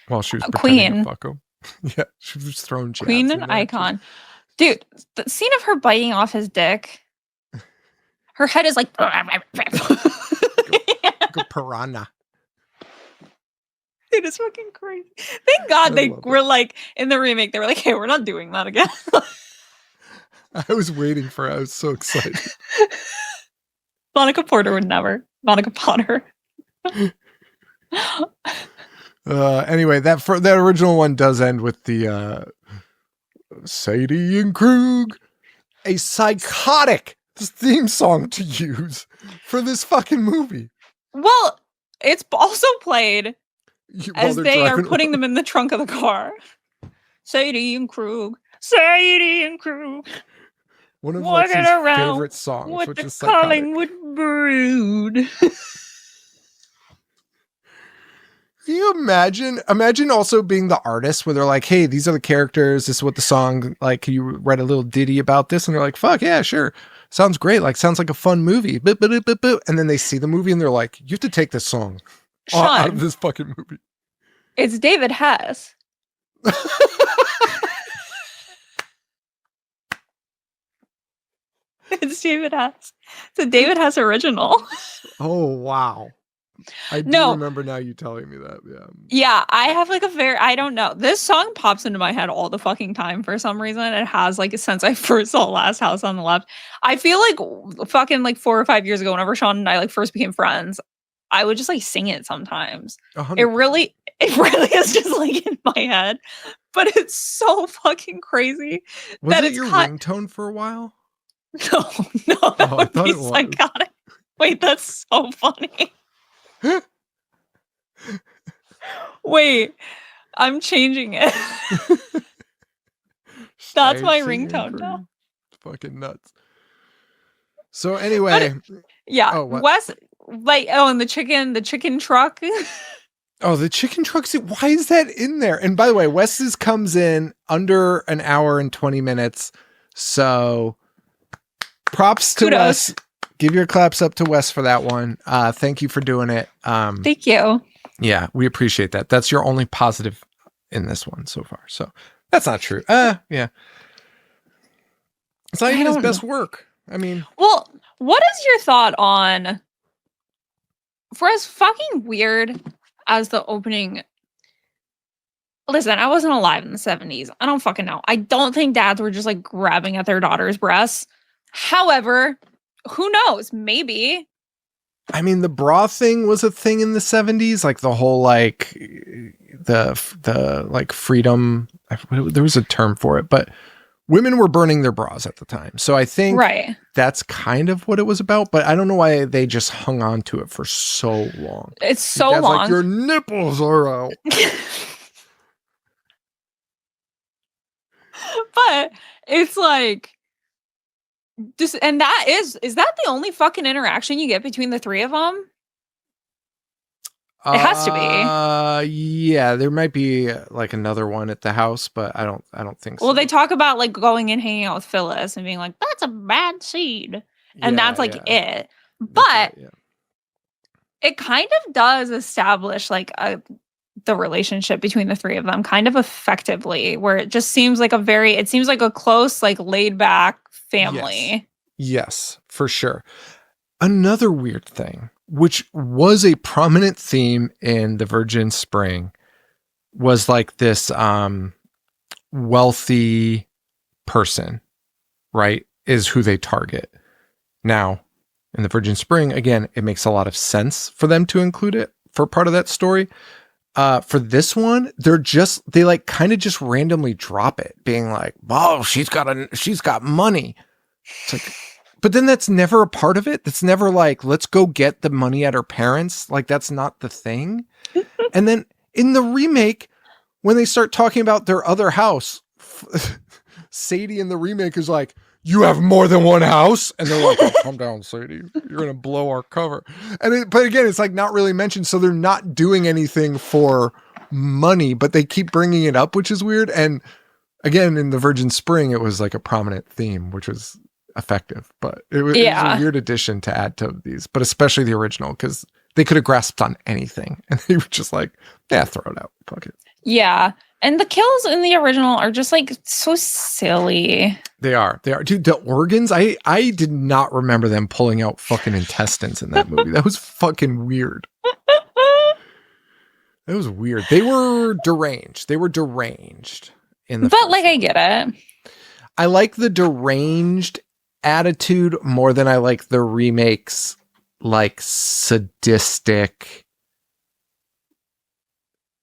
while she was pretending to fuck him. Yeah, she was throwing jabs. Queen and icon. Dude, the scene of her biting off his dick, her head is like... Go piranha. Dude, it's fucking crazy. Thank God they were like, in the remake, they were like, hey, we're not doing that again. I was waiting for it. I was so excited. Monica Porter would never. Monica Potter. Anyway, that original one does end with the Sadie and Krug, a psychotic theme song to use for this fucking movie. Well, it's also played as they are putting them in the trunk of the car. Sadie and Krug. Sadie and Krug. One of Lexi's favorite songs, with which the is psychotic. Collingwood brood. Can you imagine also being the artist where they're like, hey, these are the characters. This is what the song, like, can you write a little ditty about this? And they're like, fuck yeah, sure. Sounds great. Like, sounds like a fun movie. And then they see the movie and they're like, you have to take this song out of this fucking movie. It's David Hess. It's David Hess. It's a David Hess original. Oh, wow. I do remember now you telling me that. Yeah. Yeah, I have like I don't know. This song pops into my head all the fucking time for some reason. It has like since I first saw Last House on the Left. I feel like fucking like 4 or 5 years ago, whenever Sean and I like first became friends, I would just like sing it sometimes. 100%. It really is just like in my head. But it's so fucking crazy. Was it your ringtone for a while? No, that would be psychotic. Wait, that's so funny. Wait, I'm changing it. That's my ringtone now. Fucking nuts. So anyway, yeah, Wes, like, and the chicken truck. Oh, the chicken truck. Why is that in there? And by the way, Wes's comes in under an hour and 20 minutes. So props to Wes. Give your claps up to Wes for that one. Thank you for doing it. Thank you. Yeah, we appreciate that. That's your only positive in this one so far. So that's not true. Yeah. It's not even his best work. I mean. Well, what is your thought on, for as fucking weird as the opening. Listen, I wasn't alive in the 70s. I don't fucking know. I don't think dads were just like grabbing at their daughter's breasts. However, who knows? Maybe. I mean, the bra thing was a thing in the 70s, like the whole like the like freedom. There was a term for it, but women were burning their bras at the time. So I think that's kind of what it was about, but I don't know why they just hung on to it for so long. It's so long. Like, your nipples are out. But it's like, just, and that is that the only fucking interaction you get between the three of them? It has to be. Yeah, there might be like another one at the house, but I don't think so. Well, they talk about like going and hanging out with Phyllis and being like, that's a bad seed. And that's like it. But it kind of does establish like a the relationship between the three of them kind of effectively, where it just seems like it seems like a close, like laid back family. Yes, for sure. Another weird thing, which was a prominent theme in The Virgin Spring, was like this wealthy person, right, is who they target. Now, in The Virgin Spring, again, it makes a lot of sense for them to include it for part of that story. For this one, they like kind of just randomly drop it, being like, "Oh, she's got money." It's like, but then that's never a part of it. That's never like, let's go get the money at her parents. Like, that's not the thing. And then in the remake, when they start talking about their other house, Sadie in the remake is like, "You have more than one house?" And they're like, "Oh, calm down, Sadie. You're going to blow our cover." But again, it's like not really mentioned. So they're not doing anything for money, but they keep bringing it up, which is weird. And again, in The Virgin Spring, it was like a prominent theme, which was effective, but it was a weird addition to add to these, but especially the original, because they could have grasped on anything and they were just like, yeah, throw it out. Fuck it. Yeah. And the kills in the original are just like so silly. They are. Dude, the organs, I did not remember them pulling out fucking intestines in that movie. That was fucking weird. That was weird. They were deranged. In the But like, I get it. I like the deranged attitude more than I like the remakes, like sadistic.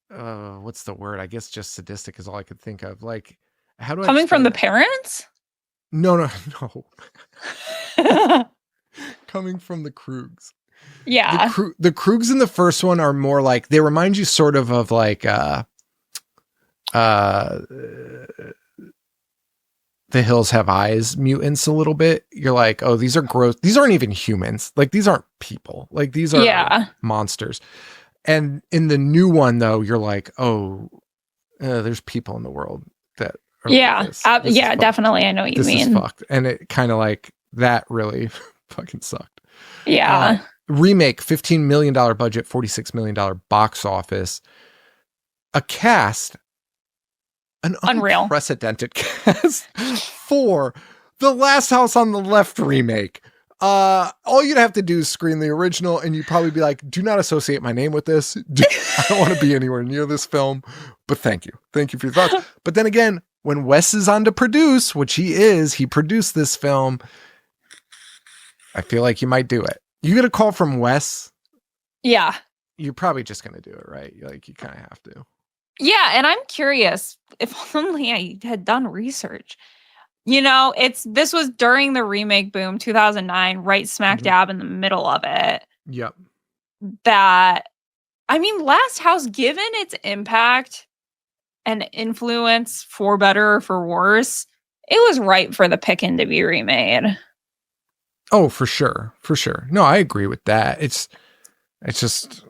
What's the word? I guess just sadistic is all I could think of. Like, how do I coming from the parents? No. Coming from the Krugs. Yeah. The Krugs in the first one are more like, they remind you sort of like The Hills Have Eyes mutants a little bit. You're like, oh, these are gross. These aren't even humans. Like, these aren't people. Like, these are monsters. And in the new one, though, you're like, oh, there's people in the world that are like this. Definitely. I know what you mean. This is fucked. And it kind of like, that really fucking sucked. Yeah. Remake, $15 million budget, $46 million box office. A cast, an unreal, unprecedented cast for The Last House on the Left remake. All you'd have to do is screen the original and you'd probably be like, do not associate my name with this. I don't want to be anywhere near this film, but thank you. Thank you for your thoughts. But then again, when Wes is on to produce, which he produced this film, I feel like you might do it. You get a call from Wes. Yeah. You're probably just going to do it, right? Like, you kind of have to. Yeah, and I'm curious, if only I had done research. You know, this was during the remake boom, 2009, right smack dab in the middle of it. Yep. Last House, given its impact and influence, for better or for worse, it was ripe for the picking to be remade. Oh, for sure. For sure. No, I agree with that. It's just,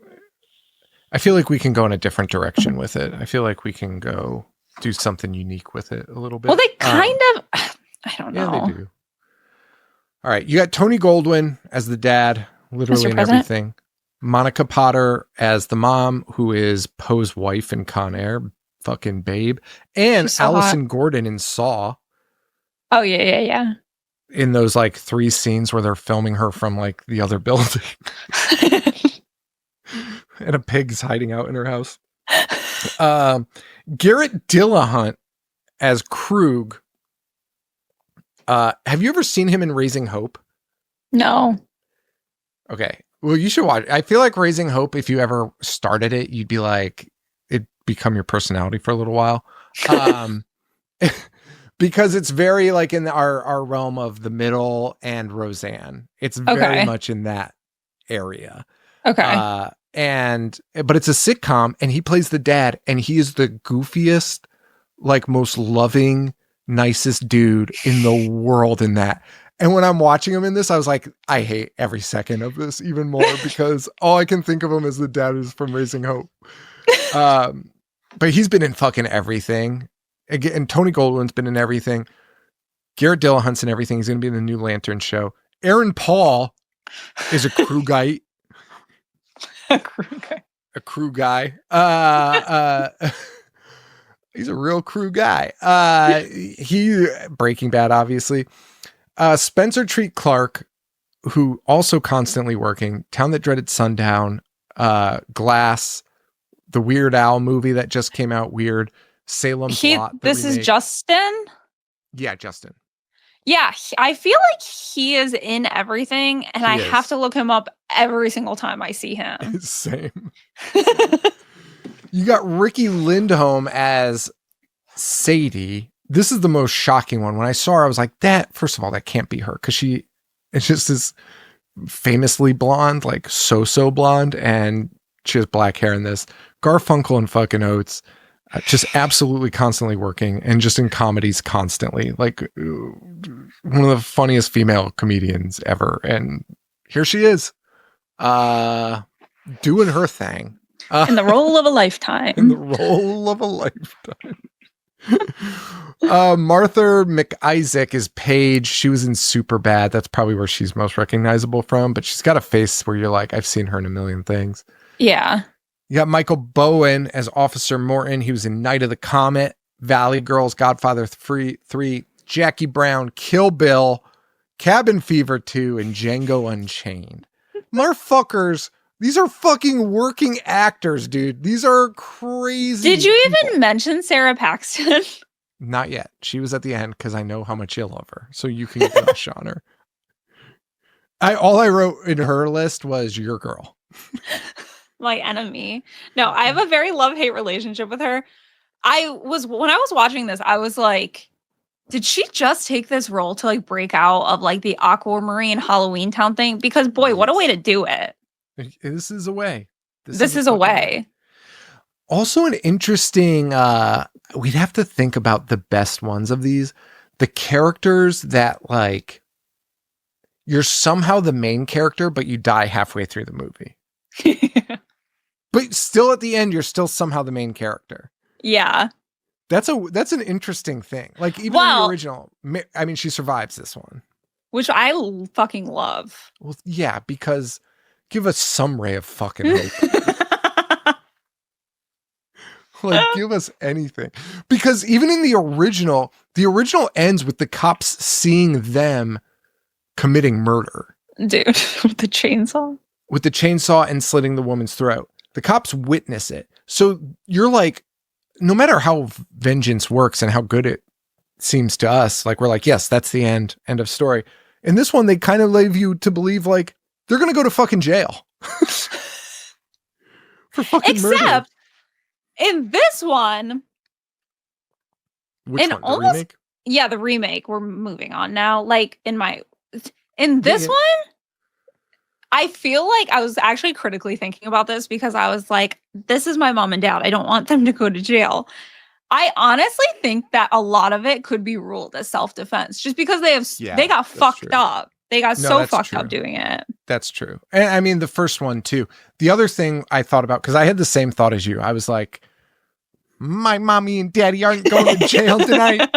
I feel like we can go in a different direction with it. I feel like we can go do something unique with it a little bit. Well, they kind of, I don't know. Yeah, they do. All right. You got Tony Goldwyn as the dad, literally in everything. Monica Potter as the mom, who is Poe's wife in Con Air, fucking babe. And so Allison Gordon in Saw. Oh, yeah. In those like 3 scenes where they're filming her from like the other building. And a pig's hiding out in her house. Garrett Dillahunt as Krug. Have you ever seen him in Raising Hope? No. Okay. Well, you should watch. I feel like Raising Hope, if you ever started it, you'd be like, it'd become your personality for a little while. Because it's very like in our realm of The Middle and Roseanne. It's very much in that area. Okay. But it's a sitcom and he plays the dad and he is the goofiest, like most loving, nicest dude in the world in that. And when I'm watching him in this, I was like, I hate every second of this even more because all I can think of him as the dad is from Raising Hope. But he's been in fucking everything. Again, and Tony Goldwyn's been in everything. Garrett Dillahunt's in everything. He's going to be in the new Lantern show. Aaron Paul is a Krugite. a crew guy. He's a real crew guy. He Breaking Bad, obviously. Spencer Treat Clark, who also constantly working. Town That Dreaded Sundown, Glass, the Weird Al movie that just came out. Weird. Salem's Lot. This remake. is Justin. Yeah, Justin. Yeah, I feel like he is in everything, and I have to look him up every single time I see him. Same. You got Ricky Lindholm as Sadie. This is the most shocking one. When I saw her, I was like, that, first of all, that can't be her, because it's just this famously blonde, like so blonde, and she has black hair in this. Garfunkel and fucking Oates. Just absolutely constantly working, and just in comedies constantly, like one of the funniest female comedians ever. And here she is, doing her thing. In the role of a lifetime. In the role of a lifetime. Martha McIsaac is Paige. She was in Superbad. That's probably where she's most recognizable from, but she's got a face where you're like, I've seen her in a million things. Yeah. You got Michael Bowen as Officer Morton. He was in Night of the Comet, Valley Girls, Godfather 3, Jackie Brown, Kill Bill, Cabin Fever 2, and Django Unchained. Motherfuckers, these are fucking working actors, dude. These are crazy. Did you people. even mention Sarah Paxton? Not yet. She was at the end because I know how much you love her. So you can gush on her. All I wrote in her list was your girl. My enemy. No, I have a very love-hate relationship with her. When I was watching this, I was like, did she just take this role to like break out of like the Aquamarine Halloween Town thing? Because boy, what a way to do it. This is a way. This is a way. Also an interesting, we'd have to think about the best ones of these. The characters that like, you're somehow the main character, but you die halfway through the movie. But still at the end, you're still somehow the main character. Yeah. That's an interesting thing. Like even in the original, I mean, she survives this one. Which I fucking love. Well, yeah, because give us some ray of fucking hope. Like, give us anything. Because even in the original ends with the cops seeing them committing murder. Dude, with the chainsaw? With the chainsaw and slitting the woman's throat. The cops witness it. So you're like, no matter how vengeance works and how good it seems to us, like we're like, yes, that's the end of story. In this one, they kind of leave you to believe like they're going to go to fucking jail. For fucking murder. Except in this one. Which one? The remake? Yeah, the remake. We're moving on now. Like in this one, I feel like I was actually critically thinking about this because I was like, this is my mom and dad. I don't want them to go to jail. I honestly think that a lot of it could be ruled as self-defense just because they got fucked up. They got fucked up doing it. That's true. And I mean, the first one too. The other thing I thought about, because I had the same thought as you. I was like, my mommy and daddy aren't going to jail tonight.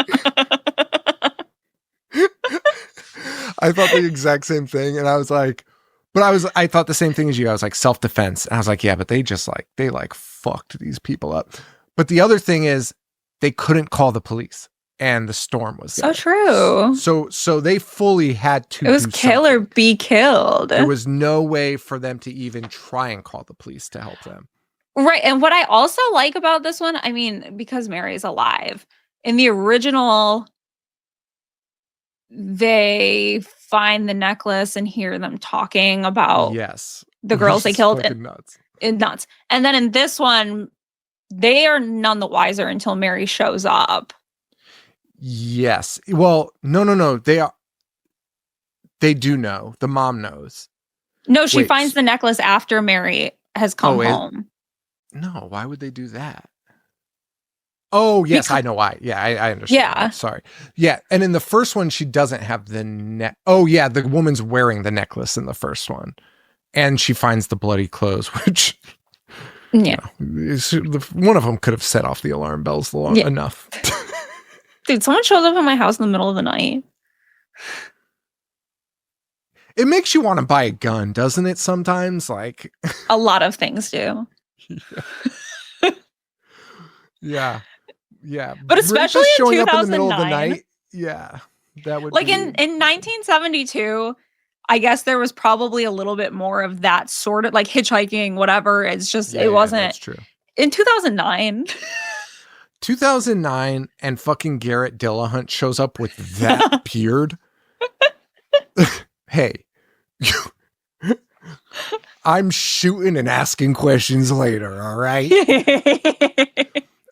I thought the exact same thing. And I was like, I thought the same thing as you. I was like, self-defense. And I was like, yeah, but they fucked these people up. But the other thing is they couldn't call the police and the storm was so true. So they fully had to. It was kill or be killed. There was no way for them to even try and call the police to help them. Right. And what I also like about this one, I mean, because Mary's alive, in the original, they find the necklace and hear them talking about the girls they killed. Nuts. And then in this one, they are none the wiser until Mary shows up. Yes. Well, no. They do know. The mom knows. No, she finds the necklace after Mary has come home. No, why would they do that? Oh, yes, I know why. Yeah, I understand. Yeah. Sorry. Yeah, and in the first one, she doesn't have the Oh, yeah, the woman's wearing the necklace in the first one. And she finds the bloody clothes, which... Yeah. One of them could have set off the alarm bells enough. Dude, someone shows up at my house in the middle of the night. It makes you want to buy a gun, doesn't it, sometimes? Like... A lot of things do. Yeah. Yeah. But especially Rapists in showing up in the middle of the 2009. night. Yeah. That would Like be in 1972, I guess there was probably a little bit more of that sort of like hitchhiking, whatever. It's just, it wasn't that's true. in 2009. 2009 and fucking Garrett Dillahunt shows up with that beard. Hey, I'm shooting and asking questions later. All right.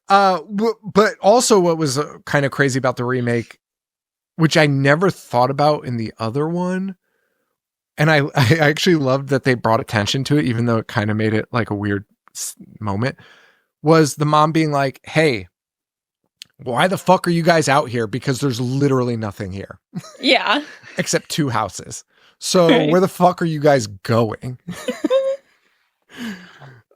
But also what was kind of crazy about the remake, which I never thought about in the other one, and I actually loved that they brought attention to it, even though it kind of made it like a weird moment, was the mom being like, hey, why the fuck are you guys out here? Because there's literally nothing here. Yeah. Except 2 houses. So where the fuck are you guys going?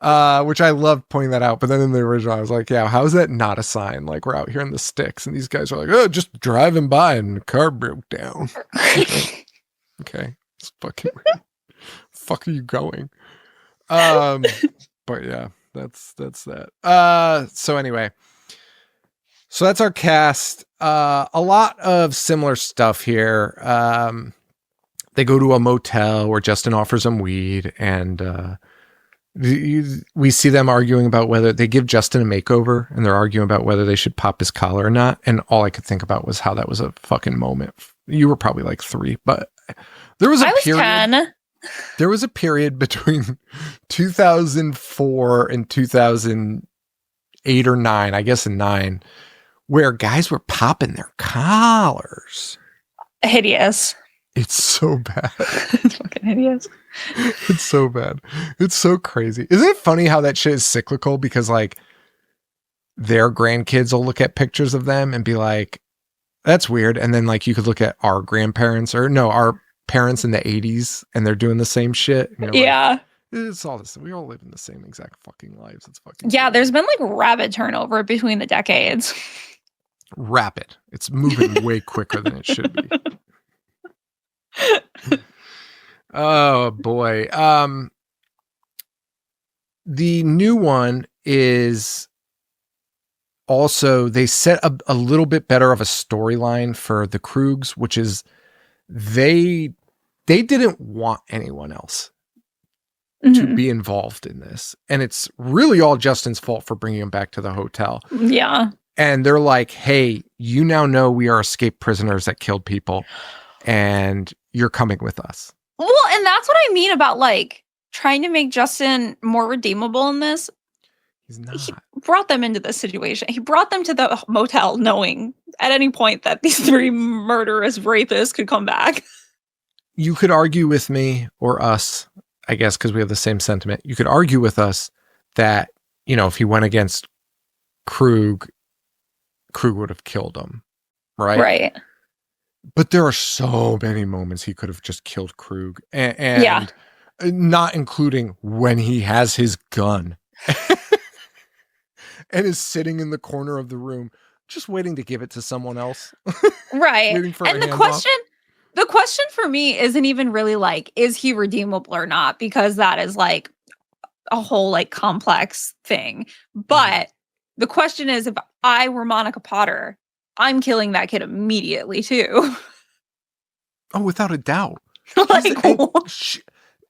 Which I love pointing that out. But then in the original, I was like, yeah, how is that not a sign? Like, we're out here in the sticks and these guys are like, oh, just driving by and the car broke down. Okay. It's fucking weird. Fuck are you going? But yeah, that's that. So anyway. So that's our cast. A lot of similar stuff here. They go to a motel where Justin offers them weed, and we see them arguing about whether they give Justin a makeover, and they're arguing about whether they should pop his collar or not. And all I could think about was how that was a fucking moment. You were probably like 3, but there was a period. 10. There was a period between 2004 and 2008 or 9, I guess in 9, where guys were popping their collars. Hideous. It's so bad. It's fucking hideous. It's so bad. It's so crazy. Isn't it funny how that shit is cyclical? Because like their grandkids will look at pictures of them and be like, that's weird. And then like you could look at our grandparents our parents in the 80s and they're doing the same shit. Yeah. Like, it's all this. We all live in the same exact fucking lives. It's fucking yeah. crazy. There's been like rapid turnover between the decades. Rapid. It's moving way quicker than it should be. Oh boy. The new one is also, they set a little bit better of a storyline for the Krugs, which is they didn't want anyone else to be involved in this. And it's really all Justin's fault for bringing him back to the hotel. Yeah. And they're like, hey, you now know we are escaped prisoners that killed people and you're coming with us. Well, and that's what I mean about like trying to make Justin more redeemable in this. He's not. He brought them into this situation. He brought them to the motel knowing at any point that these 3 murderous rapists could come back. You could argue with me or us, I guess, because we have the same sentiment. You could argue with us that, if he went against Krug would have killed him. Right? Right. But there are so many moments he could have just killed Krug. And yeah. Not including when he has his gun. And is sitting in the corner of the room, just waiting to give it to someone else. Right. Waiting for and the question for me isn't even really like, is he redeemable or not? Because that is like a whole like complex thing. But the question is, if I were Monica Potter, I'm killing that kid immediately too. Oh, without a doubt. Like,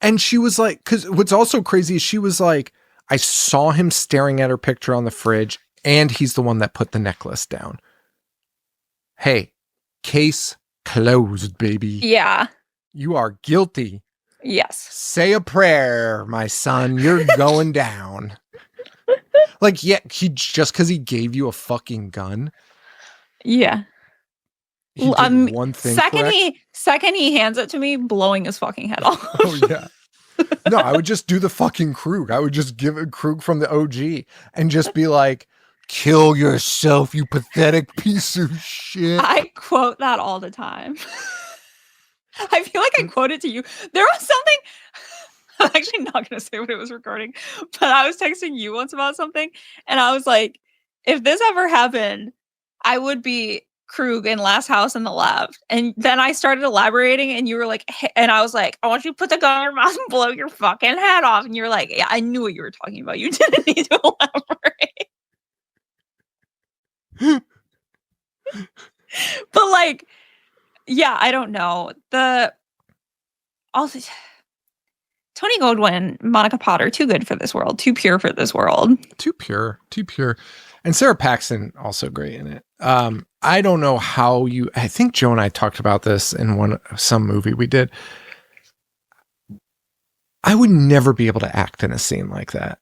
and she was like, because what's also crazy is she was like, I saw him staring at her picture on the fridge, and he's the one that put the necklace down. Hey, case closed, baby. Yeah. You are guilty. Yes. Say a prayer, my son. You're going down. Like, yeah, just because he gave you a fucking gun. Yeah. He did one thing second he hands it to me, blowing his fucking head off. Oh, yeah. No, I would just do the fucking Krug. I would just give it Krug from the OG and just be like, kill yourself, you pathetic piece of shit. I quote that all the time. I feel like I quote it to you. There was something, I'm actually not going to say what it was regarding, but I was texting you once about something, and I was like, if this ever happened, I would be Krug in Last House on the Left. And then I started elaborating and you were like, hey, and I was like, I want you to put the gun in your mouth and blow your fucking head off. And you're like, yeah, I knew what you were talking about. You didn't need to elaborate. But like, yeah, I don't know. Also, Tony Goldwyn, Monica Potter, too good for this world, too pure for this world. Too pure. And Sarah Paxton, also great in it. I don't know how I think Joe and I talked about this in some movie we did. I would never be able to act in a scene like that.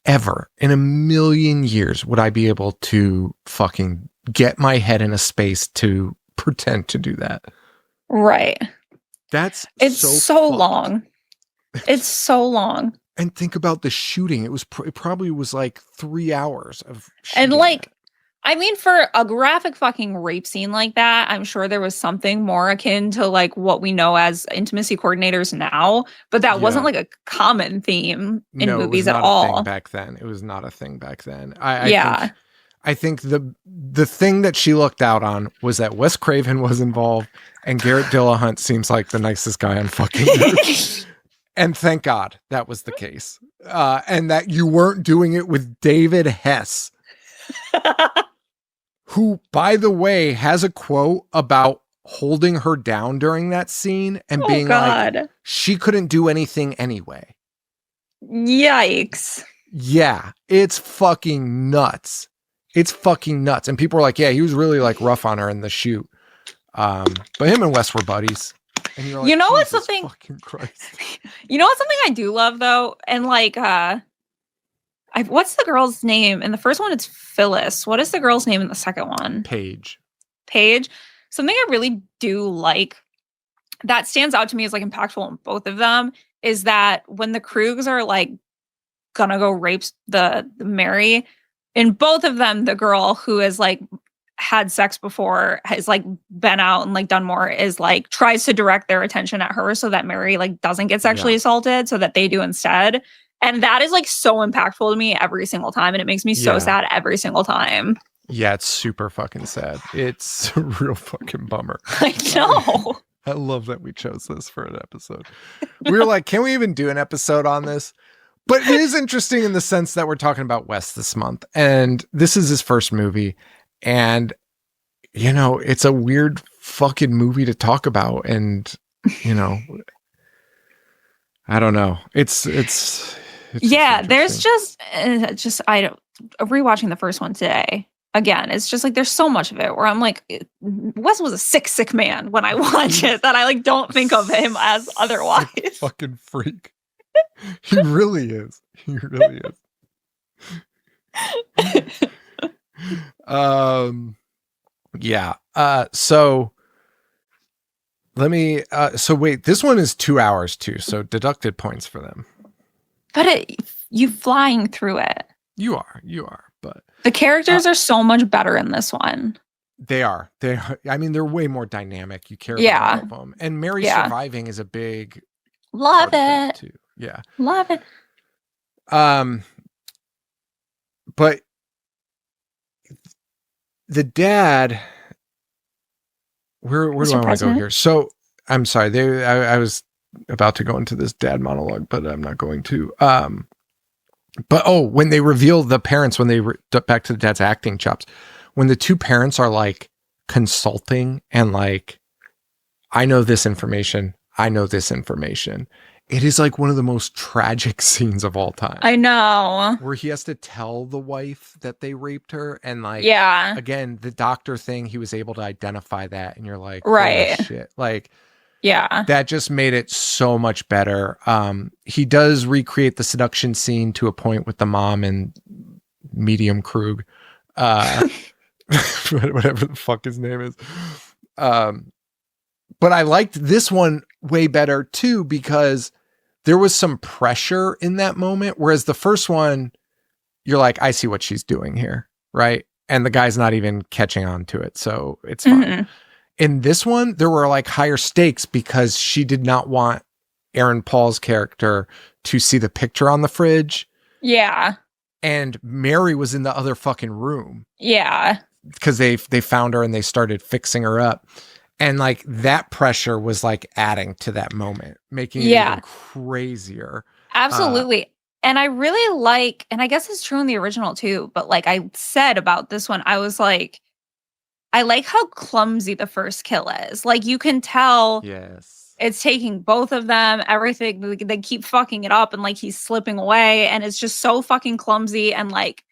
Ever. In a million years would I be able to fucking get my head in a space to pretend to do that. Right. It's so long. It's so long. And think about the shooting. It probably was like 3 hours of shooting. And like, I mean, for a graphic fucking rape scene like that, I'm sure there was something more akin to like what we know as intimacy coordinators now, but that wasn't like a common theme in movies at all. It was not a thing back then. I think the thing that she looked out on was that Wes Craven was involved and Garrett Dillahunt seems like the nicest guy on fucking earth. And thank God that was the case. And that you weren't doing it with David Hess, who, by the way, has a quote about holding her down during that scene and being like, she couldn't do anything anyway. Yikes. Yeah, it's fucking nuts. And people are like, yeah, he was really like rough on her in the shoot. But him and Wes were buddies. And you're like, you know what's something? Fucking Christ. You know what's something I do love though, and like, what's the girl's name in the first one? It's Phyllis. What is the girl's name in the second one? Paige. Something I really do like that stands out to me as like impactful in both of them is that when the Krugs are like gonna go rape the Mary, in both of them, the girl who is like had sex before has like been out and like done more is like tries to direct their attention at her so that Mary like doesn't get sexually assaulted so that they do instead. And that is like so impactful to me every single time. And it makes me so sad every single time. Yeah, it's super fucking sad. It's a real fucking bummer. I know. I love that we chose this for an episode. We were like, can we even do an episode on this? But it is interesting in the sense that we're talking about Wes this month. And this is his first movie. And, you know, it's a weird fucking movie to talk about. And, you know, I don't know. It's yeah, there's just rewatching the first one today. Again, it's just like there's so much of it where I'm like, Wes was a sick man when I watch it that I like don't think of him as otherwise. Fucking freak. He really is. Yeah. So let me so wait, this one is 2 hours too, so deducted points for them. But you flying through it. You are, but the characters are so much better in this one. They are. I mean, they're way more dynamic. You care about all of them. And Mary surviving is a big love it too. Yeah. Love it. But the dad, where do I want to go here? So I'm sorry. I was about to go into this dad monologue, but I'm not going to. But when they reveal the parents, when they back to the dad's acting chops, when the two parents are like consulting and like, I know this information. It is like one of the most tragic scenes of all time. I know. Where he has to tell the wife that they raped her. And like, again, the doctor thing, he was able to identify that. And you're like, right. Holy shit. Like, yeah, that just made it so much better. He does recreate the seduction scene to a point with the mom and medium Krug. Whatever the fuck his name is. But I liked this one way better too, because there was some pressure in that moment. Whereas the first one, you're like, I see what she's doing here. Right. And the guy's not even catching on to it. So it's fine. Mm-hmm. In this one, there were like higher stakes because she did not want Aaron Paul's character to see the picture on the fridge. Yeah. And Mary was in the other fucking room. Yeah. because they found her and they started fixing her up. And like that pressure was like adding to that moment, making it even crazier. Absolutely. And I really like, and I guess it's true in the original too, but like I said about this one, I was like, I like how clumsy the first kill is. Like you can tell it's taking both of them, everything, they keep fucking it up and like he's slipping away and it's just so fucking clumsy and like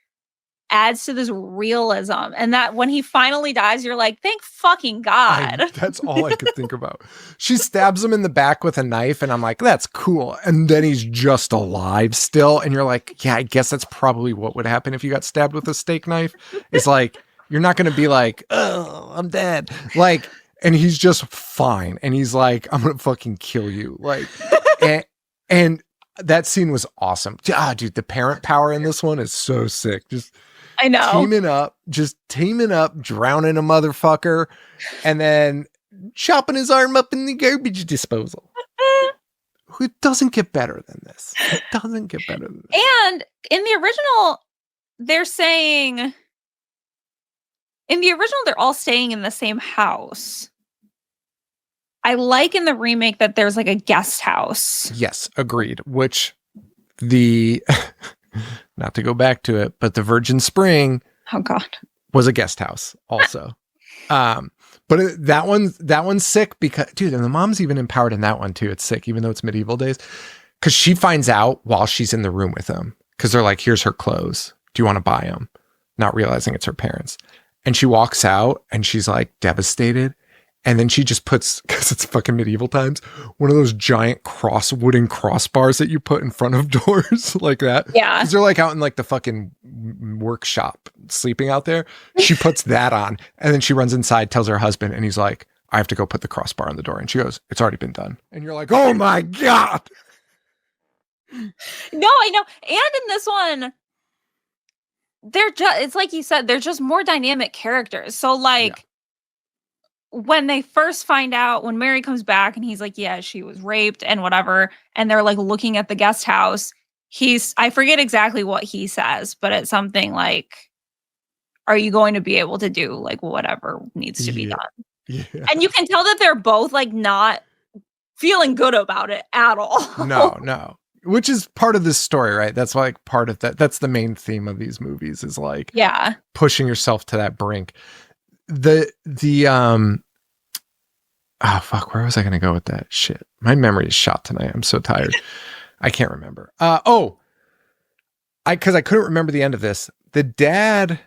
adds to this realism. And that when he finally dies, you're like, thank fucking God. That's all I could think about. She stabs him in the back with a knife and I'm like, that's cool. And then he's just alive still. And you're like, yeah, I guess that's probably what would happen if you got stabbed with a steak knife. It's like, you're not going to be like, oh, I'm dead. Like, and he's just fine. And he's like, I'm going to fucking kill you. Like, and that scene was awesome. Dude, the parent power in this one is so sick. Just I know. Teaming up, drowning a motherfucker, and then chopping his arm up in the garbage disposal. It doesn't get better than this. It doesn't get better than this. And in the original, they're all staying in the same house. I like in the remake that there's like a guest house. Yes, agreed. Which not to go back to it, but the Virgin Spring was a guest house also. But that one's sick because, dude, and the mom's even empowered in that one too. It's sick, even though it's medieval days. Because she finds out while she's in the room with them. Because they're like, here's her clothes. Do you want to buy them? Not realizing it's her parents. And she walks out and she's like devastated. And then she just puts, because it's fucking medieval times, one of those giant wooden crossbars that you put in front of doors like that. Yeah. Because they're like out in like the fucking workshop sleeping out there. She puts that on and then she runs inside, tells her husband, and he's like, I have to go put the crossbar on the door. And she goes, it's already been done. And you're like, oh my God. No, I know. And in this one, it's like you said, they're just more dynamic characters. So like, when they first find out, when Mary comes back and he's like, yeah, she was raped and whatever, and they're like looking at the guest house, I forget exactly what he says, but it's something like, are you going to be able to do like whatever needs to be done? Yeah. And you can tell that they're both like not feeling good about it at all. No. Which is part of this story, right? That's like part of that. That's the main theme of these movies is like pushing yourself to that brink. Oh fuck, where was I gonna go with that shit? My memory is shot tonight. I'm so tired. I can't remember. Because I couldn't remember the end of this. The dad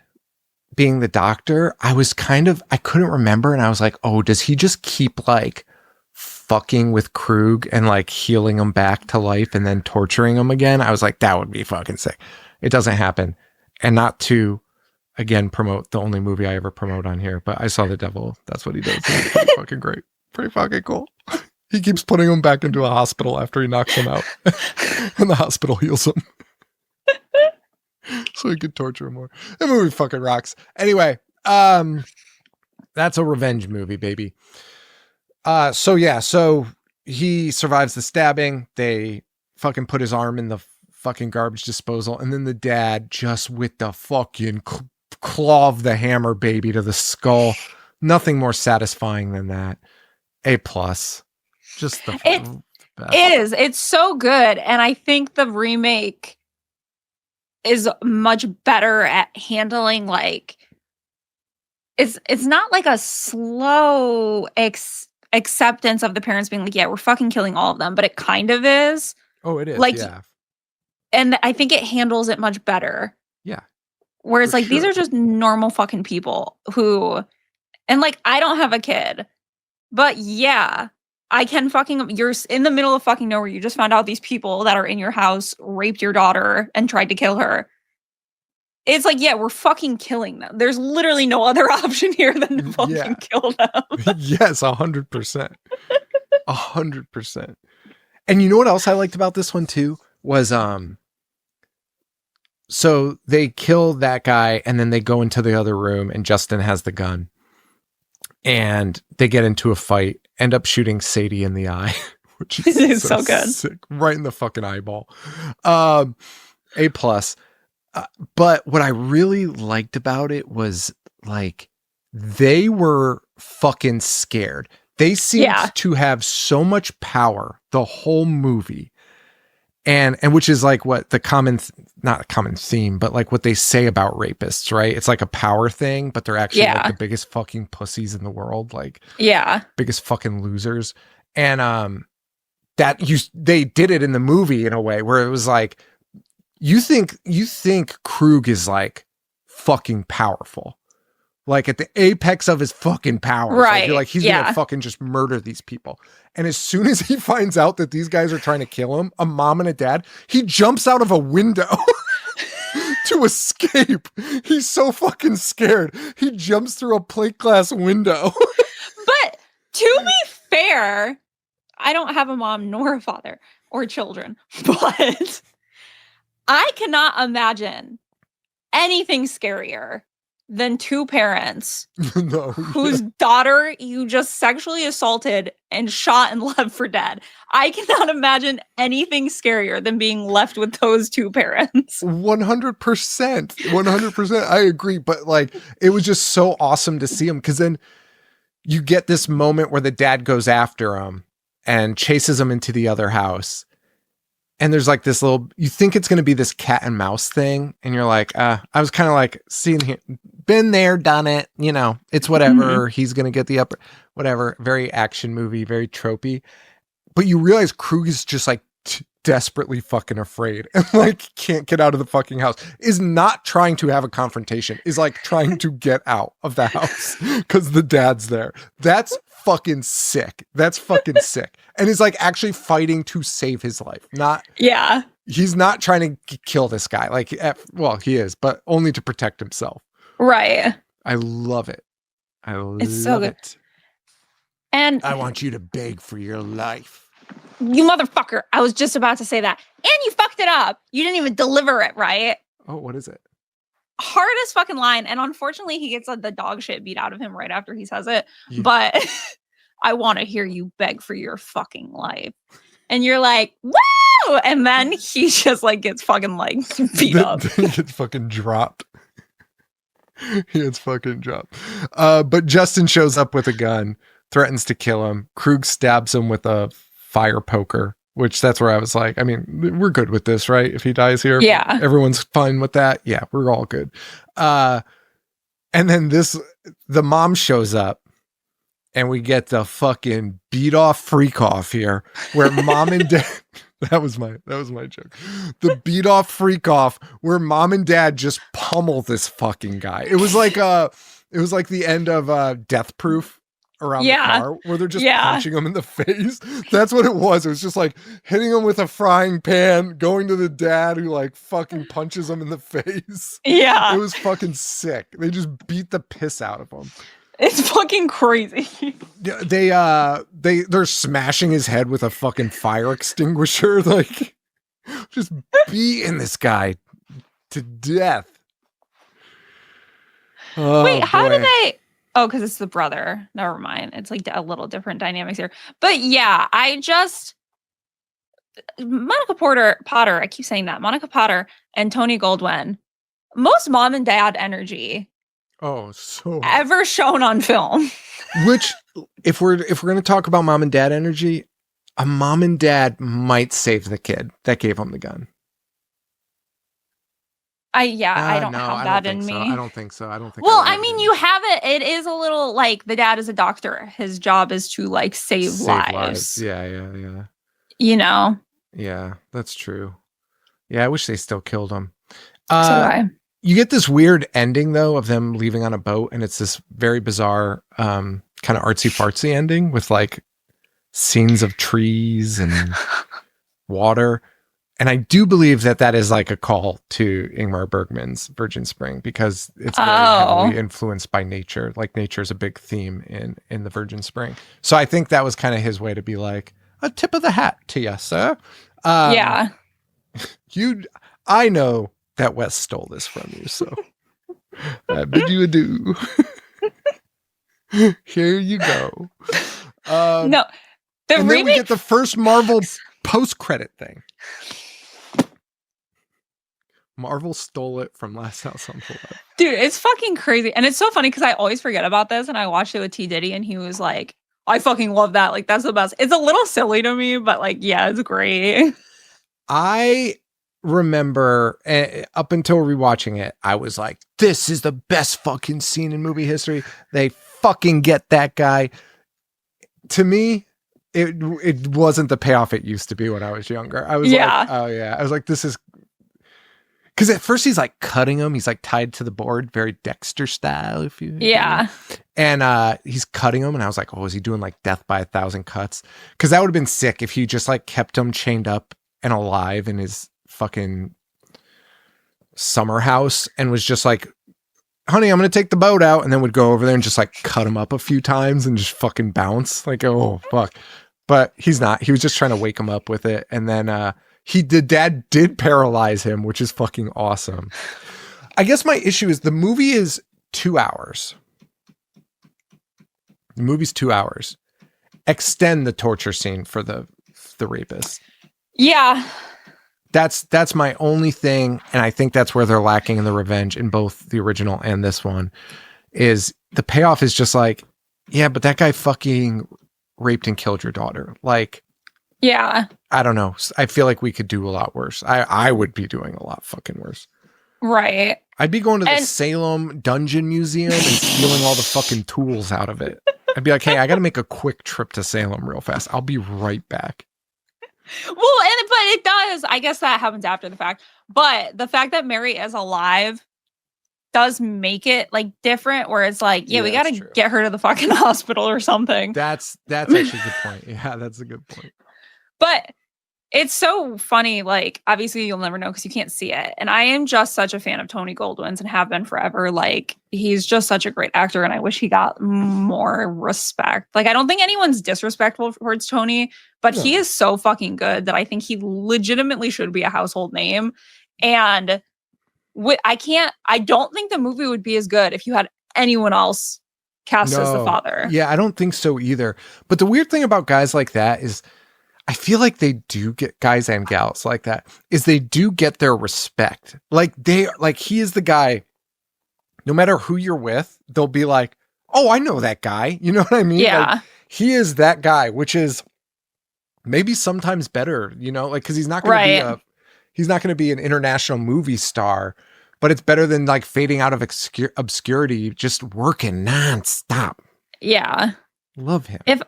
being the doctor, I couldn't remember, and I was like, oh, does he just keep like fucking with Krug and like healing him back to life and then torturing him again? I was like, that would be fucking sick. It doesn't happen. And not to again promote the only movie I ever promote on here, but I Saw the Devil. That's what he does. It's pretty fucking great. Pretty fucking cool. He keeps putting him back into a hospital after he knocks him out. And the hospital heals him. So he could torture him more. That movie fucking rocks. Anyway, that's a revenge movie, baby. So he survives the stabbing. They fucking put his arm in the fucking garbage disposal. And then the dad just with the fucking claw of the hammer, baby, to the skull. Nothing more satisfying than that. A+. Just the best. It's so good. And I think the remake is much better at handling like it's not like a slow acceptance of the parents being like, yeah, we're fucking killing all of them, but it kind of is. Oh, it is. Like, yeah. And I think it handles it much better. Yeah. Whereas like these are just normal fucking people who, and like I don't have a kid, but yeah, I can fucking, you're in the middle of fucking nowhere. You just found out these people that are in your house raped your daughter and tried to kill her. It's like, yeah, we're fucking killing them. There's literally no other option here than to fucking kill them. Yes, 100%. 100%. And you know what else I liked about this one too? Was so they kill that guy and then they go into the other room and Justin has the gun. And they get into a fight, end up shooting Sadie in the eye, which is so good. Sick, right in the fucking eyeball. A+. But what I really liked about it was like they were fucking scared. They seemed to have so much power the whole movie. And which is like what the not a common theme, but like what they say about rapists, right? It's like a power thing, but they're actually like the biggest fucking pussies in the world, like biggest fucking losers. And they did it in the movie in a way where it was like you think Krug is like fucking powerful, like at the apex of his fucking powers. Right. Like, you're like, he's gonna fucking just murder these people. And as soon as he finds out that these guys are trying to kill him, a mom and a dad, he jumps out of a window to escape. He's so fucking scared. He jumps through a plate glass window. But to be fair, I don't have a mom nor a father or children, but I cannot imagine anything scarier than two parents whose daughter you just sexually assaulted and shot and left for dead. I cannot imagine anything scarier than being left with those two parents. 100%. 100%. I agree. But like, it was just so awesome to see him, because then you get this moment where the dad goes after him and chases him into the other house. And there's like this little, you think it's going to be this cat and mouse thing. And you're like, I was kind of like seeing him, been there, done it. You know, it's whatever. He's going to get the upper, whatever. Very action movie, very tropey. But you realize Krug is just like desperately fucking afraid and like can't get out of the fucking house, is not trying to have a confrontation, is like trying to get out of the house because the dad's there. That's fucking sick. That's fucking sick. And he's like actually fighting to save his life. He's not trying to kill this guy. Like, well, he is, but only to protect himself. Right. I love it. It's so good. And I want you to beg for your life. You motherfucker. I was just about to say that. And you fucked it up. You didn't even deliver it right. Oh, what is it? Hardest fucking line. And unfortunately, he gets the dog shit beat out of him right after he says it. Yeah. But I want to hear you beg for your fucking life. And you're like, woo! And then he just like gets fucking like beat up. He gets fucking dropped. He gets fucking dropped. But Justin shows up with a gun, threatens to kill him. Krug stabs him with a fire poker, which that's where I was like, I mean, we're good with this, right? If he dies here, everyone's fine with that. Yeah, we're all good. And then the mom shows up and we get the fucking beat off freak off here where mom and dad, that was my joke. The beat off freak off where mom and dad just pummel this fucking guy. It was like the end of Death Proof. Around the car where they're just punching him in the face. That's what it was. It was just like hitting him with a frying pan, going to the dad who like fucking punches him in the face. Yeah. It was fucking sick. They just beat the piss out of him. It's fucking crazy. They're smashing his head with a fucking fire extinguisher, like just beating this guy to death. Oh, wait, how do they? Oh, because it's the brother. Never mind. It's like a little different dynamics here. But yeah, Monica Potter, I keep saying that. Monica Potter and Tony Goldwyn, most mom and dad energy. Oh, so ever shown on film. Which, if we're going to talk about mom and dad energy, a mom and dad might save the kid that gave him the gun. I don't have that in me. I don't think so. Well, I mean, you have it. It is a little like the dad is a doctor. His job is to like save lives. Yeah. You know? Yeah, that's true. Yeah, I wish they still killed him. So do I. You get this weird ending though of them leaving on a boat, and it's this very bizarre, kind of artsy fartsy ending with like scenes of trees and water. And I do believe that is like a call to Ingmar Bergman's Virgin Spring, because it's very heavily influenced by nature. Like nature is a big theme in the Virgin Spring. So I think that was kind of his way to be like, a tip of the hat to you, sir. I know that Wes stole this from you, so I bid you adieu. Here you go. No, and remake... then we get the first Marvel post-credit thing. Marvel stole it from Last House on the Left. Dude, it's fucking crazy. And it's so funny because I always forget about this. And I watched it with T. Diddy and he was like, I fucking love that. Like, that's the best. It's a little silly to me, but like, yeah, it's great. I remember up until rewatching it, I was like, this is the best fucking scene in movie history. They fucking get that guy. To me, it wasn't the payoff it used to be when I was younger. I was like, oh yeah. I was like, this is, because at first he's like cutting him. He's like tied to the board, very Dexter style, if you Yeah. And he's cutting him, and I was like, oh, is he doing like death by 1,000 cuts? Because that would have been sick if he just like kept him chained up and alive in his fucking summer house and was just like, honey, I'm going to take the boat out, and then would go over there and just like cut him up a few times and just fucking bounce. Like, oh, fuck. But he's not. He was just trying to wake him up with it. And then dad did paralyze him, which is fucking awesome. I guess my issue is the movie is 2 hours. The movie's 2 hours. Extend the torture scene for the rapist. Yeah. That's my only thing, and I think that's where they're lacking in the revenge in both the original and this one, is the payoff is just like, yeah, but that guy fucking raped and killed your daughter. Like, yeah. I don't know. I feel like we could do a lot worse. I would be doing a lot fucking worse. Right. I'd be going to the Salem Dungeon Museum and stealing all the fucking tools out of it. I'd be like, hey, I got to make a quick trip to Salem real fast. I'll be right back. Well, but it does. I guess that happens after the fact. But the fact that Mary is alive does make it like different, where it's like, yeah, we got to get her to the fucking hospital or something. That's actually a good point. Yeah, that's a good point. But it's so funny. Like, obviously, you'll never know because you can't see it. And I am just such a fan of Tony Goldwyn's and have been forever. Like, he's just such a great actor, and I wish he got more respect. Like, I don't think anyone's disrespectful towards Tony, but he is so fucking good that I think he legitimately should be a household name. And I don't think the movie would be as good if you had anyone else cast as the father. Yeah, I don't think so either. But the weird thing about guys like that is I feel like they do get, guys and gals like that, is they do get their respect. Like he is the guy, no matter who you're with, they'll be like, oh, I know that guy. You know what I mean? Yeah. Like, he is that guy, which is maybe sometimes better, you know, like, cause he's not going to be an international movie star, but it's better than like fading out of obscurity, just working nonstop. Yeah. Love him. If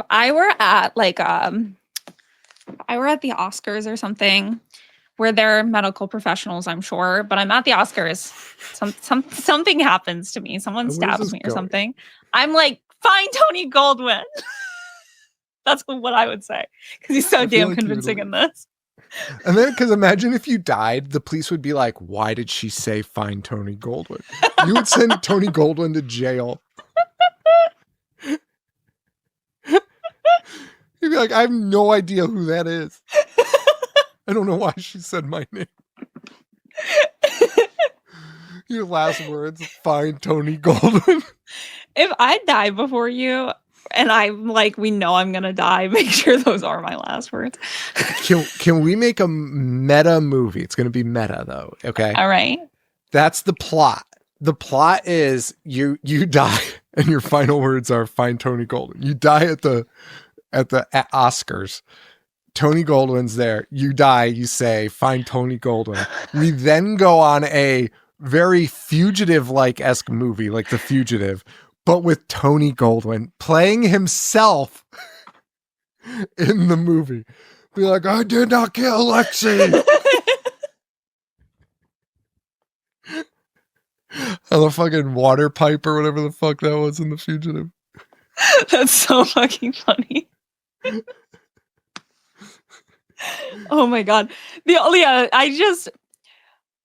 I were at like, I were at the Oscars or something where they're medical professionals, I'm sure, but I'm at the Oscars. Something happens to me. Someone stabs me or something. I'm like, find Tony Goldwyn. That's what I would say. Because he's so damn convincing in this. And then, because imagine if you died, the police would be like, why did she say find Tony Goldwyn? You would send Tony Goldwyn to jail. You'd be like, I have no idea who that is. I don't know why she said my name. Your last words, find Tony Goldwyn. If I die before you, and I'm like, we know I'm gonna die, make sure those are my last words. Can we make a meta movie? It's gonna be meta though. Okay. All right. That's the plot. The plot is you die and your final words are find Tony Goldwyn. You die at the Oscars. Tony Goldwyn's there. You die, you say, find Tony Goldwyn. We then go on a very fugitive-like-esque movie, like The Fugitive, but with Tony Goldwyn playing himself in the movie. Be like, I did not kill Lexi. On the fucking water pipe or whatever the fuck that was in The Fugitive. That's so fucking funny. Oh my god.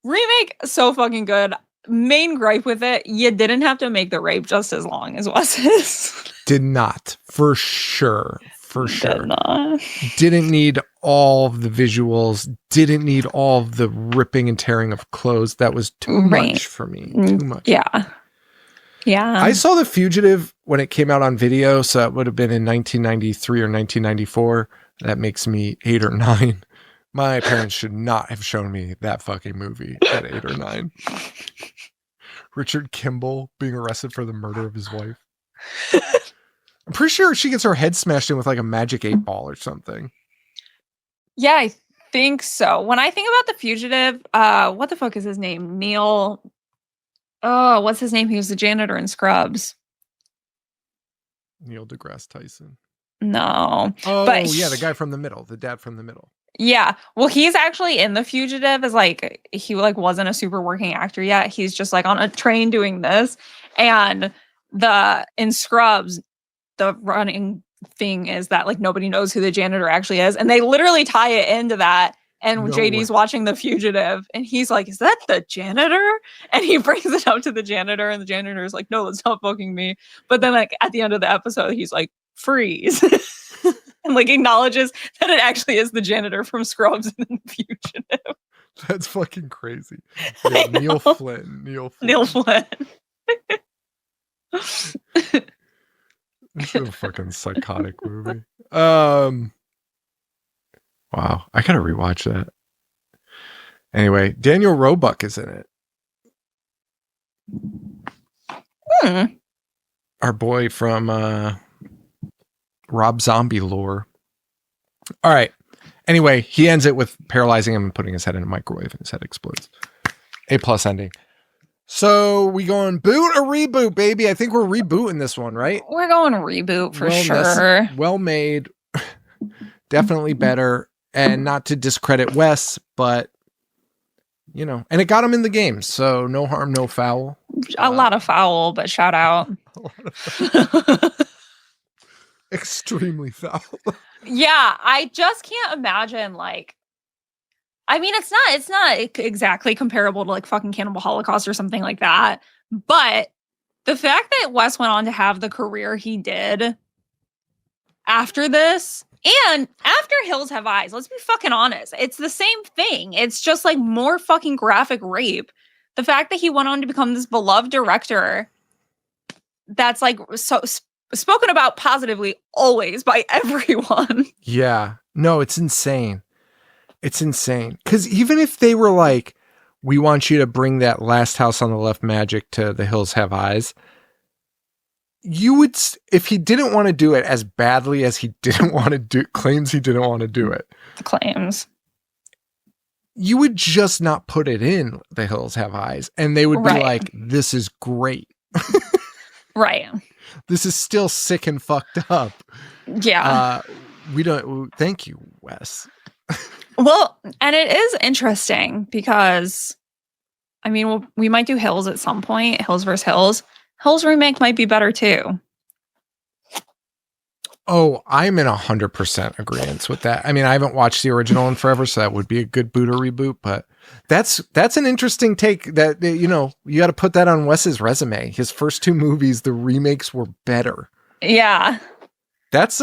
Remake so fucking good. Main gripe with it, you didn't have to make the rape just as long as Wes's. Did not, for sure. For sure. Did not. Didn't need all of the visuals. Didn't need all of the ripping and tearing of clothes. That was too much for me. Too much. Yeah. Yeah. I saw The Fugitive when it came out on video, so it would have been in 1993 or 1994. That makes me 8 or 9. My parents should not have shown me that fucking movie at 8 or 9. Richard Kimball being arrested for the murder of his wife. I'm pretty sure she gets her head smashed in with like a magic 8-ball or something. Yeah, I think so. When I think about The Fugitive, what the fuck is his name? Neil. Oh, what's his name? He was the janitor in Scrubs. Neil deGrasse Tyson. No. Oh, but yeah, the guy from The Middle, the dad from The Middle. Yeah. Well, he's actually in The Fugitive as like, he like wasn't a super working actor yet. He's just like on a train doing this. And in Scrubs, the running thing is that like nobody knows who the janitor actually is. And they literally tie it into that. And No JD's way. watching The Fugitive and he's like, is that the janitor? And he brings it up to the janitor and the janitor is like, no, that's not fucking me. But then like at the end of the episode, he's like, freeze. And like acknowledges that it actually is the janitor from Scrubs and The Fugitive. That's fucking crazy. Yeah, Neil Flynn. Neil Flynn. This is a fucking psychotic movie. Wow, I gotta rewatch that. Anyway, Daniel Roebuck is in it. Our boy from Rob Zombie lore. All right. Anyway, he ends it with paralyzing him and putting his head in a microwave and his head explodes. A+ ending. So we going boot or reboot, baby? I think we're rebooting this one, right? We're going reboot for sure. Well made. Definitely better. And not to discredit Wes, but you know, and it got him in the game. So no harm, no foul. A lot of foul, but shout out. Extremely foul. Yeah, I just can't imagine like, I mean, it's not exactly comparable to like fucking Cannibal Holocaust or something like that. But the fact that Wes went on to have the career he did after this and after Hills Have Eyes, let's be fucking honest. It's the same thing. It's just like more fucking graphic rape. The fact that he went on to become this beloved director that's like so spoken about positively always by everyone. Yeah. No, it's insane. It's insane. Because even if they were like, we want you to bring that Last House on the Left magic to The Hills Have Eyes, you would, if he didn't want to do it as badly as he didn't want to do, claims he didn't want to do it. Claims. You would just not put it in The Hills Have Eyes. And they would be like, this is great. Right. This is still sick and fucked up. Yeah. We don't, thank you, Wes. Well, and it is interesting because, I mean, we might do Hills at some point, Hills versus Hills. Hills remake might be better too. Oh, I'm in 100% agreement with that. I mean, I haven't watched the original in forever, so that would be a good boot or reboot, but that's an interesting take that, you know, you got to put that on Wes's resume. His first 2 movies, the remakes were better. Yeah. That's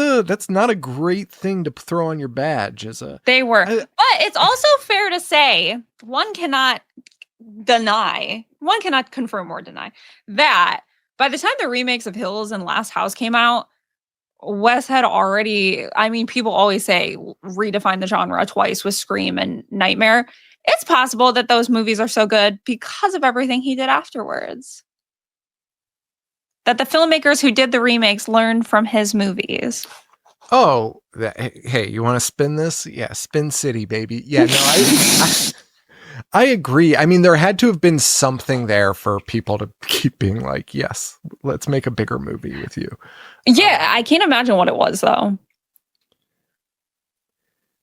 not a great thing to throw on your badge as a. They were. But it's also fair to say one cannot confirm or deny that by the time the remakes of Hills and Last House came out, Wes had already, I mean, people always say redefine the genre twice with Scream and Nightmare. It's possible that those movies are so good because of everything he did afterwards. That the filmmakers who did the remakes learned from his movies. Oh, hey, you want to spin this? Yeah, Spin City, baby. Yeah, no, I agree. I mean, there had to have been something there for people to keep being like, yes, let's make a bigger movie with you. Yeah, I can't imagine what it was, though.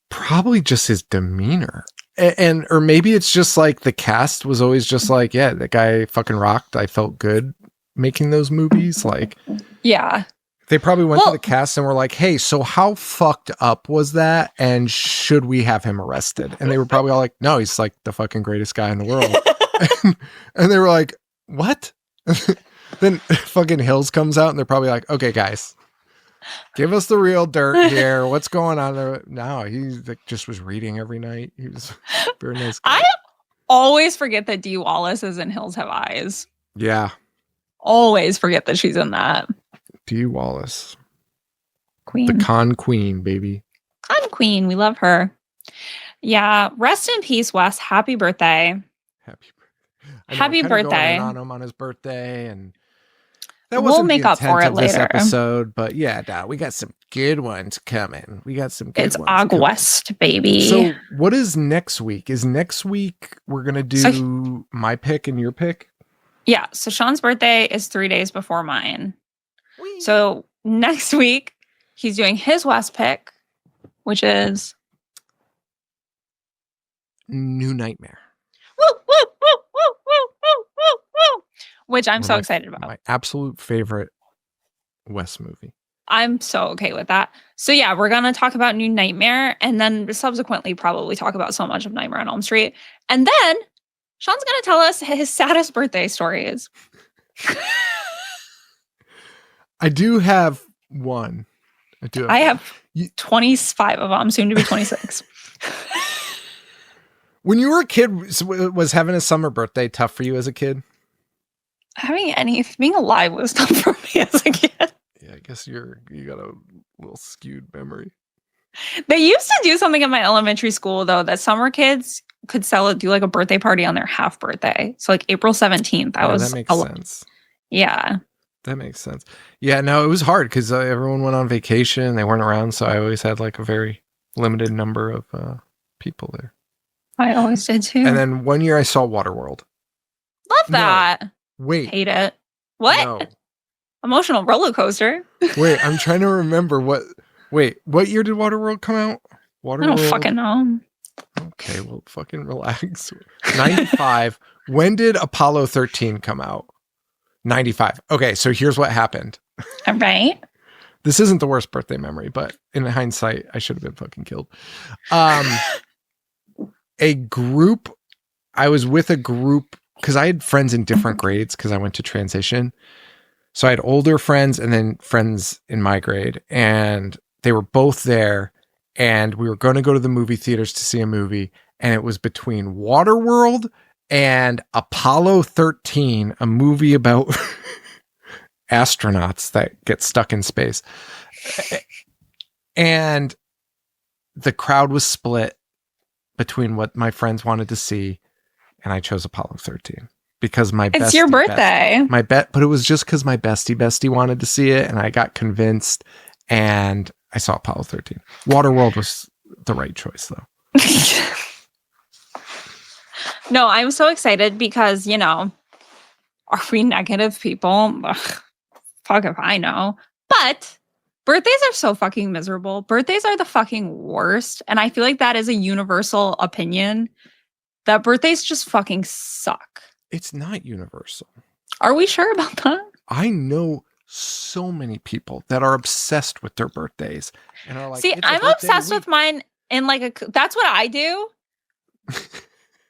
Probably just his demeanor. And or maybe it's just like the cast was always just like, yeah, that guy fucking rocked. I felt good making those movies. Like, yeah. They probably went to the cast and were like, hey, so how fucked up was that? And should we have him arrested? And they were probably all like, no, he's like the fucking greatest guy in the world. and they were like, what? Then fucking Hills comes out and they're probably like, okay, guys, give us the real dirt here. What's going on there? No, he like, just was reading every night. He was a very nice guy. I always forget that Dee Wallace is in Hills Have Eyes. Yeah. Always forget that she's in that. Dee Wallace. Queen. The con queen, baby. Con queen. We love her. Yeah. Rest in peace, Wes. Happy birthday. Happy birthday. I know, Happy I'm kinda going birthday. in on him on his birthday, and that We'll wasn't the make up for intent it of this later. episode, but yeah, we got some good ones coming. It's AugWESt, baby. So what is next week? Is next week we're going to do my pick and your pick? Yeah. So Sean's birthday is 3 days before mine. Whee. So next week, he's doing his Wes pick, which is New Nightmare. Woo, woo, woo, woo, woo, woo, woo, woo, which I'm so excited about. My absolute favorite Wes movie. I'm so okay with that. So yeah, we're going to talk about New Nightmare and then subsequently probably talk about so much of Nightmare on Elm Street. And then Sean's going to tell us his saddest birthday stories. I do have one. I have 25 of them, soon to be 26. When you were a kid, was having a summer birthday tough for you as a kid? Being alive was tough for me as a kid. Yeah, I guess you got a little skewed memory. They used to do something at my elementary school, though, that summer kids could do like a birthday party on their half birthday. So like April 17th. That makes sense. Yeah. That makes sense. Yeah, no, it was hard because everyone went on vacation. They weren't around. So I always had like a very limited number of people there. I always did too. And then one year I saw Waterworld. Love that. No, wait. Hate it. What? No. Emotional roller coaster. Wait, I'm trying to remember what year did Waterworld come out? I don't fucking know. Okay, well, fucking relax. 95. When did Apollo 13 come out? 95. Okay, so here's what happened. All right. This isn't the worst birthday memory, but in hindsight, I should have been fucking killed. I was with a group because I had friends in different grades because I went to transition. So I had older friends and then friends in my grade, and they were both there, and we were going to go to the movie theaters to see a movie, and it was between Waterworld and Apollo 13, a movie about astronauts that get stuck in space. And the crowd was split between what my friends wanted to see, and I chose Apollo 13. Because it's your birthday. But it was just because my bestie wanted to see it, and I got convinced, and I saw Apollo 13. Waterworld was the right choice, though. No, I'm so excited because, are we negative people? Ugh, fuck if I know. But birthdays are so fucking miserable. Birthdays are the fucking worst, and I feel like that is a universal opinion that birthdays just fucking suck. It's not universal. Are we sure about that? I know so many people that are obsessed with their birthdays and are like, see, I'm obsessed with mine in that's what I do.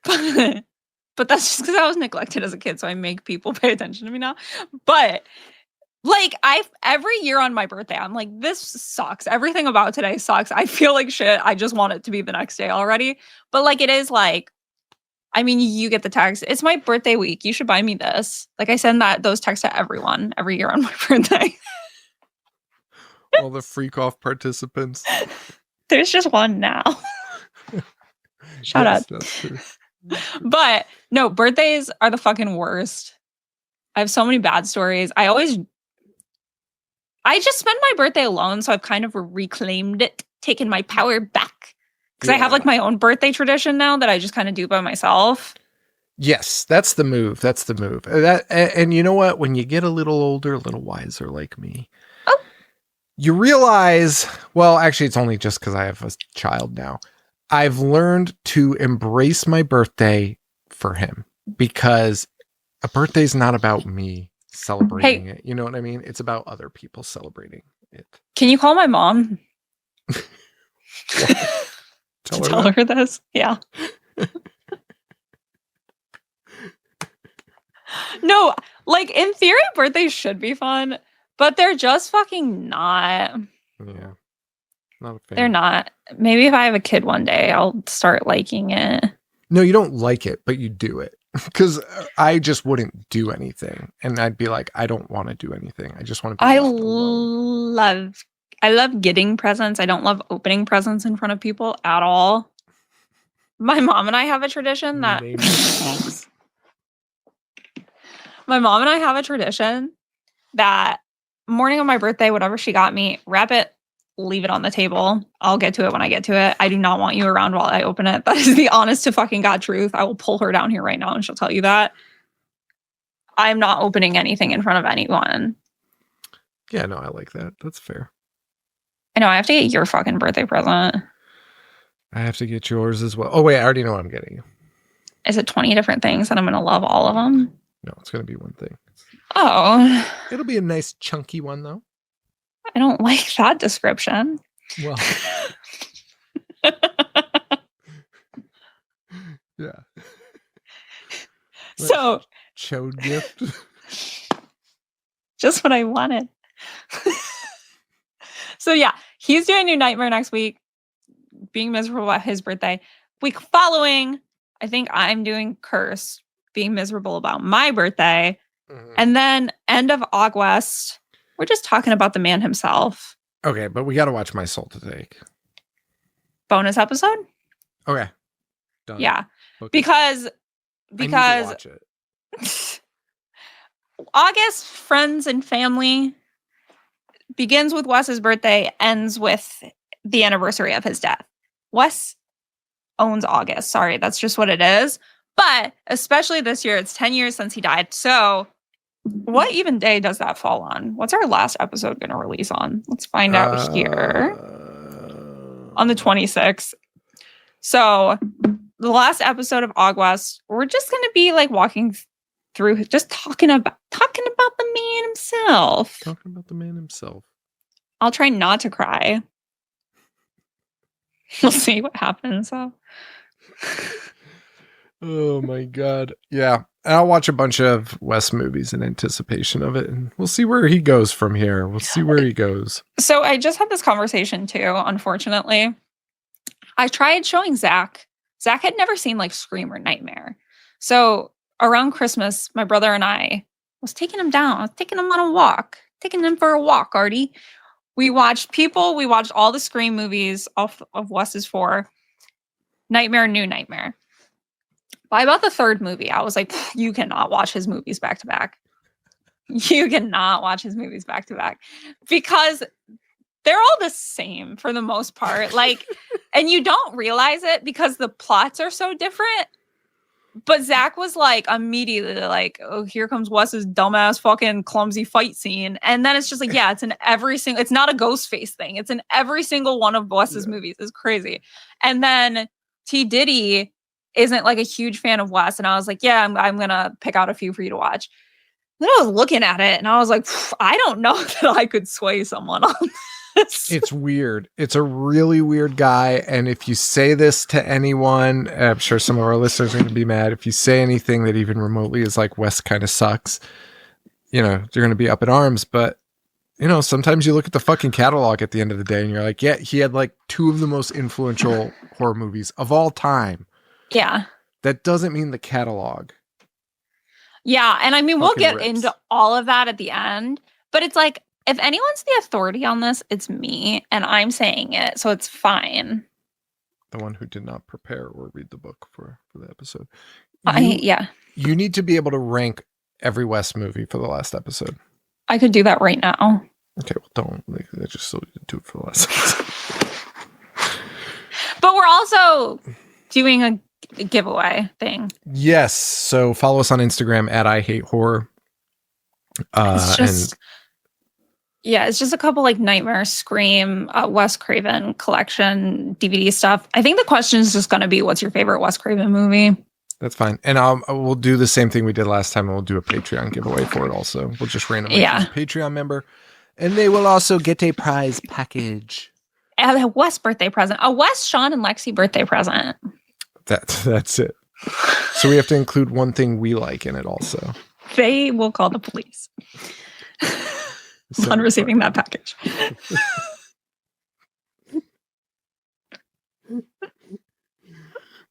But that's just because I was neglected as a kid, so I make people pay attention to me now. But every year on my birthday, I'm like, this sucks. Everything about today sucks. I feel like shit. I just want it to be the next day already. But it is you get the text. It's my birthday week. You should buy me this. I send those texts to everyone every year on my birthday. All the freak off participants. There's just one now. Shut up. That's true. But no, birthdays are the fucking worst. I have so many bad stories. I just spend my birthday alone, so I've kind of reclaimed it, taken my power back. Because I have my own birthday tradition now that I just kind of do by myself. Yes, that's the move. That's the move. And you know what? When you get a little older, a little wiser like me, you realize, well, actually, it's only just because I have a child now. I've learned to embrace my birthday for him, because a birthday is not about me celebrating it. You know what I mean? It's about other people celebrating it. Can you call my mom? Tell her this? Yeah. No, in theory, birthdays should be fun, but they're just fucking not. Yeah. Not a fan. They're not. Maybe if I have a kid one day, I'll start liking it. No, you don't like it, but you do it. Because I just wouldn't do anything. And I'd be like, I don't want to do anything. I just want to be I love getting presents. I don't love opening presents in front of people at all. My mom and I have a tradition that Name it. my mom and I have a tradition that morning of my birthday, whatever she got me, wrap it, leave it on the table. I'll get to it when I get to it. I do not want you around while I open it. That is the honest to fucking God truth. I will pull her down here right now and she'll tell you that. I'm not opening anything in front of anyone. Yeah, no, I like that. That's fair. I know, I have to get your fucking birthday present. I have to get yours as well. Oh, wait, I already know what I'm getting you. Is it 20 different things and I'm going to love all of them? No, it's going to be one thing. Oh. It'll be a nice chunky one, though. I don't like that description. Well. Yeah. So. Chode gift. Just what I wanted. So yeah, he's doing New Nightmare next week, being miserable at his birthday. Week following, I think I'm doing Curse, being miserable about my birthday. Mm-hmm. And then end of AugWEst, we're just talking about the man himself. Okay, but we got to watch My Soul to Take. Bonus episode? Okay. Done. Yeah. Okay. Because I need to watch it. August, friends and family begins with Wes's birthday, ends with the anniversary of his death. Wes owns August. Sorry, that's just what it is. But especially this year, it's 10 years since he died. So what even day does that fall on? What's our last episode going to release on? Let's find out here. On the 26th. So the last episode of AugWEst, we're just going to be like walking through, just talking about the man himself. Talking about the man himself. I'll try not to cry. We'll see what happens. So. Oh my God. Yeah. I'll watch a bunch of Wes movies in anticipation of it, and we'll see where he goes from here. We'll see where he goes. So I just had this conversation too, unfortunately. I tried showing Zach. Zach had never seen like Scream or Nightmare. So around Christmas, my brother and I was taking him down. I was taking him on a walk. Taking him for a walk, Artie. We watched all the Scream movies of Wes's 4. Nightmare, New Nightmare. By about the third movie, I was like, you cannot watch his movies back to back. You cannot watch his movies back to back. Because they're all the same for the most part. Like, and you don't realize it because the plots are so different. But Zach was like immediately like, oh, here comes Wes's dumbass fucking clumsy fight scene. And then it's just like, yeah, it's in every single, it's not a ghost face thing. It's in every single one of Wes's movies. It's crazy. And then T. Diddy isn't like a huge fan of Wes. And I was like, yeah, I'm going to pick out a few for you to watch. Then I was looking at it and I was like, I don't know that I could sway someone on this. It's weird. It's a really weird guy. And if you say this to anyone, I'm sure some of our listeners are going to be mad. If you say anything that even remotely is like Wes kind of sucks, you know, you're going to be up in arms. But, you know, sometimes you look at the fucking catalog at the end of the day and you're like, yeah, he had like 2 of the most influential horror movies of all time. Yeah. That doesn't mean the catalog. Yeah. And I mean, we'll get rips. into all of that at the end, but it's like, if anyone's the authority on this, it's me, and I'm saying it, so it's fine. The one who did not prepare or read the book for the episode. Yeah. You need to be able to rank every Wes movie for the last episode. I could do that right now. Okay, well, don't. Like, I just still need to do it for the last episode. But we're also doing a giveaway thing. Yes. So follow us on Instagram at I Hate Horror. It's just a couple like Nightmare, Scream, Wes Craven collection, DVD stuff. I think the question is just going to be, what's your favorite Wes Craven movie? That's fine. And we'll do the same thing we did last time, and we'll do a Patreon giveaway for it also. We'll just randomly choose a Patreon member, and they will also get a prize package. A Wes birthday present. A Wes, Sean, and Lexi birthday present. That's it. So we have to include one thing we like in it also. They will call the police. On receiving that package.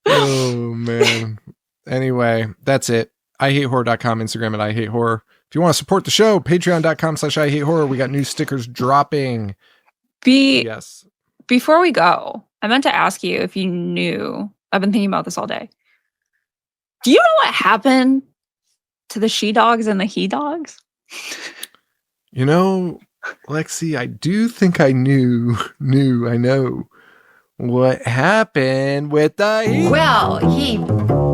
Oh man. Anyway, that's it. IHateHorror.com, Instagram at IHateHorror. If you want to support the show, patreon.com/IHateHorror. We got new stickers dropping. Yes. Before we go, I meant to ask you if you knew I've been thinking about this all day. Do you know what happened to the she-dogs and the he-dogs? You know, Lexi, I do think I know what happened with the he. Well, he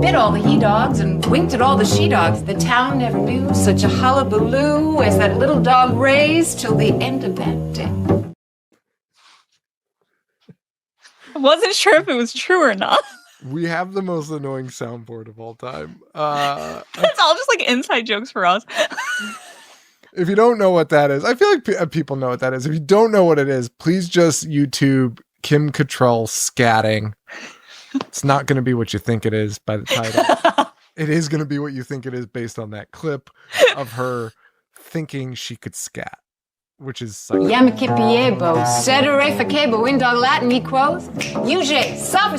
bit all the he-dogs and winked at all the she-dogs. The town never knew such a hullabaloo as that little dog raised till the end of that day. I wasn't sure if it was true or not. We have the most annoying soundboard of all time. It's all just like inside jokes for us. If you don't know what that is, I feel like people know what that is. If you don't know what it is, please just YouTube Kim Cattrall scatting. It's not going to be what you think it is by the title. It is going to be what you think it is based on that clip of her thinking she could scat, which is like... Yamakipiebo, sedere facebo, indog Latin, he quotes. Uge, suffer,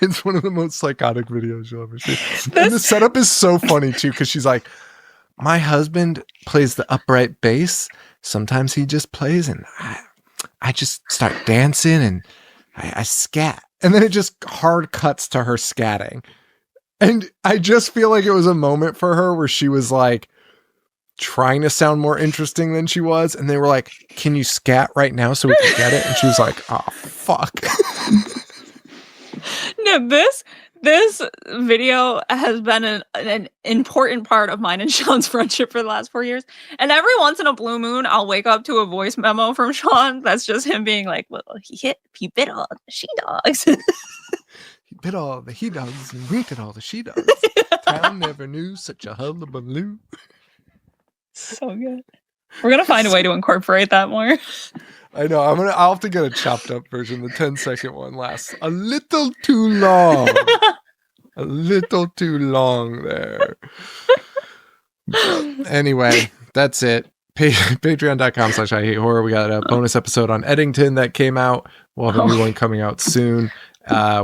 It's one of the most psychotic videos you'll ever see. And the setup is so funny too, because she's like, my husband plays the upright bass. Sometimes he just plays and I just start dancing and I scat. And then it just hard cuts to her scatting. And I just feel like it was a moment for her where she was like trying to sound more interesting than she was. And they were like, can you scat right now so we can get it? And she was like, oh, fuck. No, this video has been an important part of mine and Sean's friendship for the last 4 years. And every once in a blue moon, I'll wake up to a voice memo from Sean that's just him being like, well, he bit all the she-dogs. He bit all the he-dogs and winked at all the she-dogs. Town never knew such a hullabaloo. So good. We're going to find a way to incorporate that more. I know. I'll have to get a chopped up version. The 10-second one lasts a little too long. A little too long there. But anyway, that's it. Patreon.com/I hate horror. We got a bonus episode on Eddington that came out. We'll have a new one coming out soon.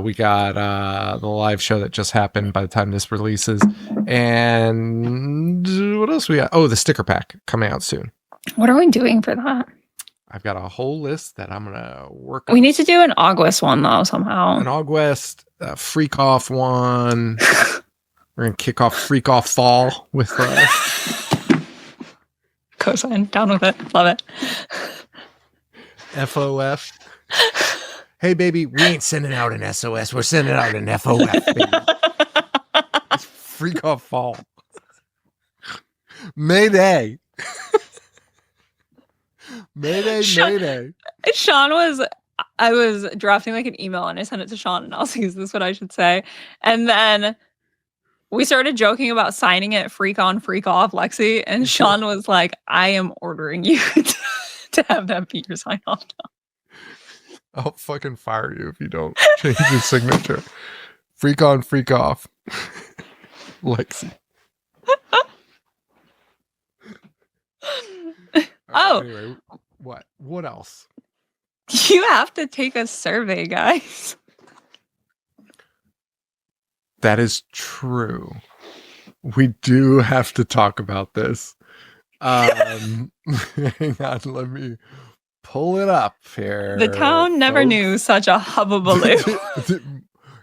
We got the live show that just happened by the time this releases. And what else we got? Oh, the sticker pack coming out soon. What are we doing for that? I've got a whole list that I'm going to work on. We need to do an AugWESt one, though, somehow. An AugWEst Freak Off one. We're going to kick off Freak Off Fall with... Cosign. Down with it. Love it. FOF. Hey, baby, we ain't sending out an SOS. We're sending out an FOF, baby. It's Freak Off Fall. Mayday. Mayday. I was drafting like an email and I sent it to Sean and I was like, is this what I should say? And then we started joking about signing it Freak On, Freak Off, Lexi. And Sean was like, I am ordering you to have that be your sign off now. I'll fucking fire you if you don't change your signature. Freak On, Freak Off. Lexi. Oh. Anyway, what else? You have to take a survey, guys. That is true. We do have to talk about this. Hang on, let me pull it up here. The town never knew such a hubbubaloo.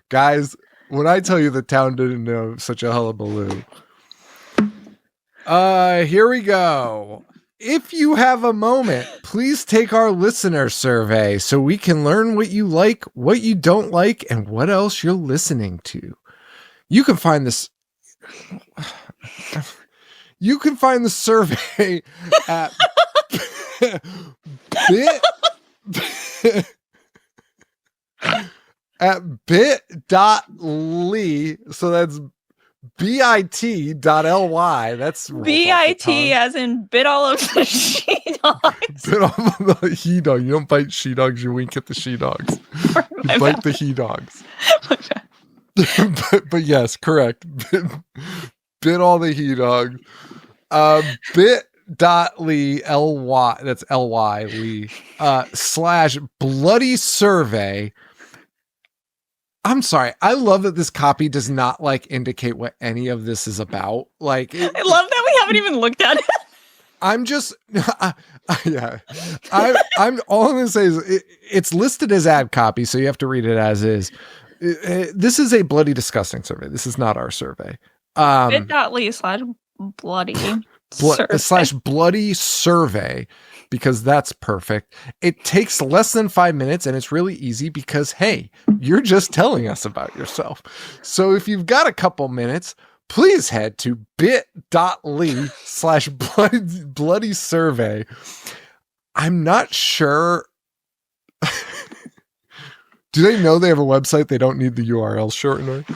Guys, when I tell you the town didn't know such a hullabaloo. Here we go. If you have a moment, please take our listener survey so we can learn what you like, what you don't like, and what else you're listening to. You can find this. You can find the survey at bit.ly. So that's bit.ly. That's BIT as in bit all of the she-dogs. Bit all of the he-dog. You don't bite she-dogs, you wink at the she-dogs. You bite the he-dogs. but yes, correct. Bit all the he-dogs. Bit.ly, L-Y, that's L-Y, slash bloody survey. I'm sorry. I love that this copy does not like indicate what any of this is about. Like, I love that we haven't even looked at it. I'm just, yeah. I'm all I'm going to say is it's listed as ad copy, so you have to read it as is. This is a bloody disgusting survey. This is not our survey. bit.ly/bloody survey. / bloody survey, because that's perfect. It takes less than 5 minutes and it's really easy because, hey, you're just telling us about yourself. So if you've got a couple minutes, please head to bit.ly/bloody survey. I'm not sure. Do they know they have a website? They don't need the URL shortener. I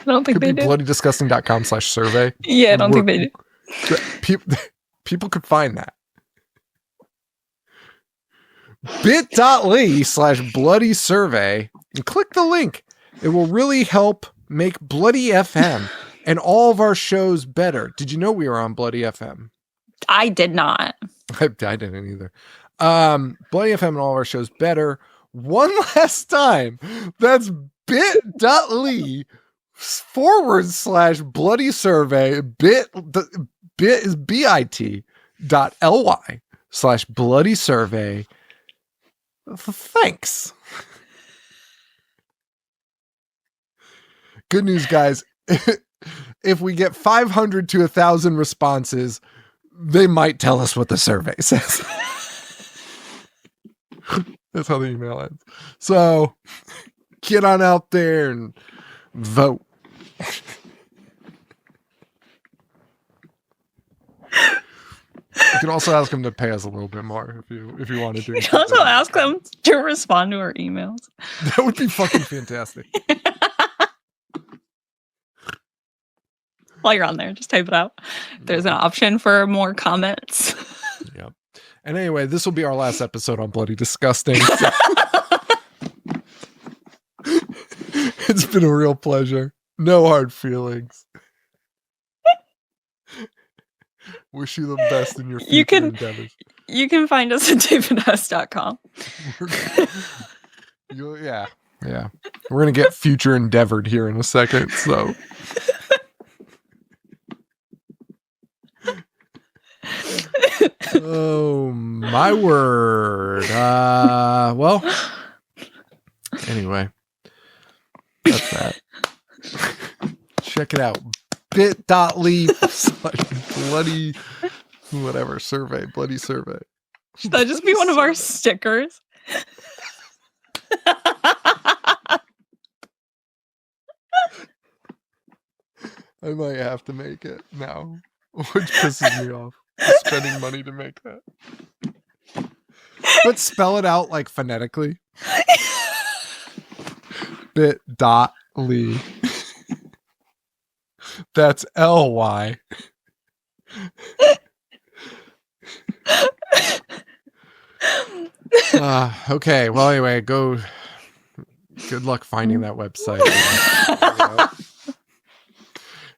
don't think they do. bloodydisgusting.com/survey. Yeah, I don't think they do. People could find that. bit.ly/bloody survey and click the link. It will really help make Bloody FM and all of our shows better. Did you know we were on Bloody FM? I did not. I didn't either. Bloody FM and all of our shows better. One last time. That's bit.ly/bloody survey. Bit is bit.ly/bloody survey. Thanks. Good news, guys. If we get 500 to 1,000 responses, they might tell us what the survey says. That's how the email ends. So get on out there and vote. You can also ask them to pay us a little bit more if you want to do. You can also ask them to respond to our emails. That would be fucking fantastic. While you're on there, just type it out. There's an option for more comments. Yep. And anyway, this will be our last episode on Bloody Disgusting. It's been a real pleasure. No hard feelings. Wish you the best in your future endeavors. You can find us at davidhess.com. Yeah. We're going to get future endeavored here in a second, so. Oh, my word. Well, anyway, that's that. Check it out. bit.ly/bloody whatever survey, bloody survey. Should that just be one of our stickers? I might have to make it now, which pisses me off. Spending money to make that. But spell it out like phonetically. bit.ly. That's LY. Okay. Well, anyway, go. Good luck finding that website.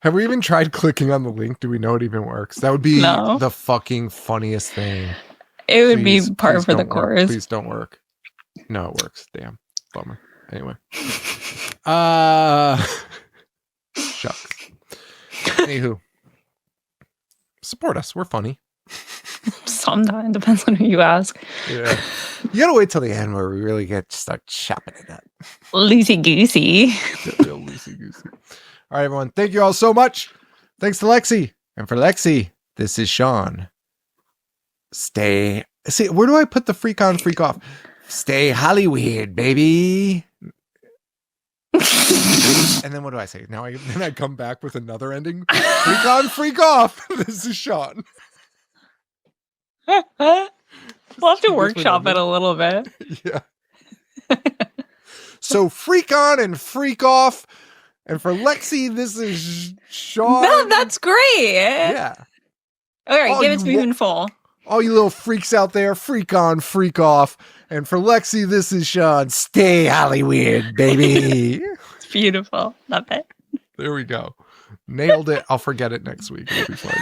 Have we even tried clicking on the link? Do we know it even works? That would be the fucking funniest thing. It would be par for the course. Please don't work. No, it works. Damn. Bummer. Anyway. Shucks. Anywho. Support us. We're funny. Sometimes. Depends on who you ask. Yeah. You gotta wait till the end where we really start chopping it up. Loosey-goosey. Real loosey-goosey. All right, everyone. Thank you all so much. Thanks to Lexi. And for Lexi, this is Sean. See, where do I put the freak on, freak off? Stay Hollyweird, baby. And then what do I say? Then I come back with another ending. Freak on, freak off. This is Sean. We'll have to workshop it a little bit. Yeah. So freak on and freak off. And for Lexi, this is Sean. No, that's great. Yeah. All right, give it to me in full. All you little freaks out there, freak on, freak off. And for Lexi, this is Sean. Stay Hollyweird, baby. It's beautiful. Love it. There we go. Nailed it. I'll forget it next week. It'll be fun.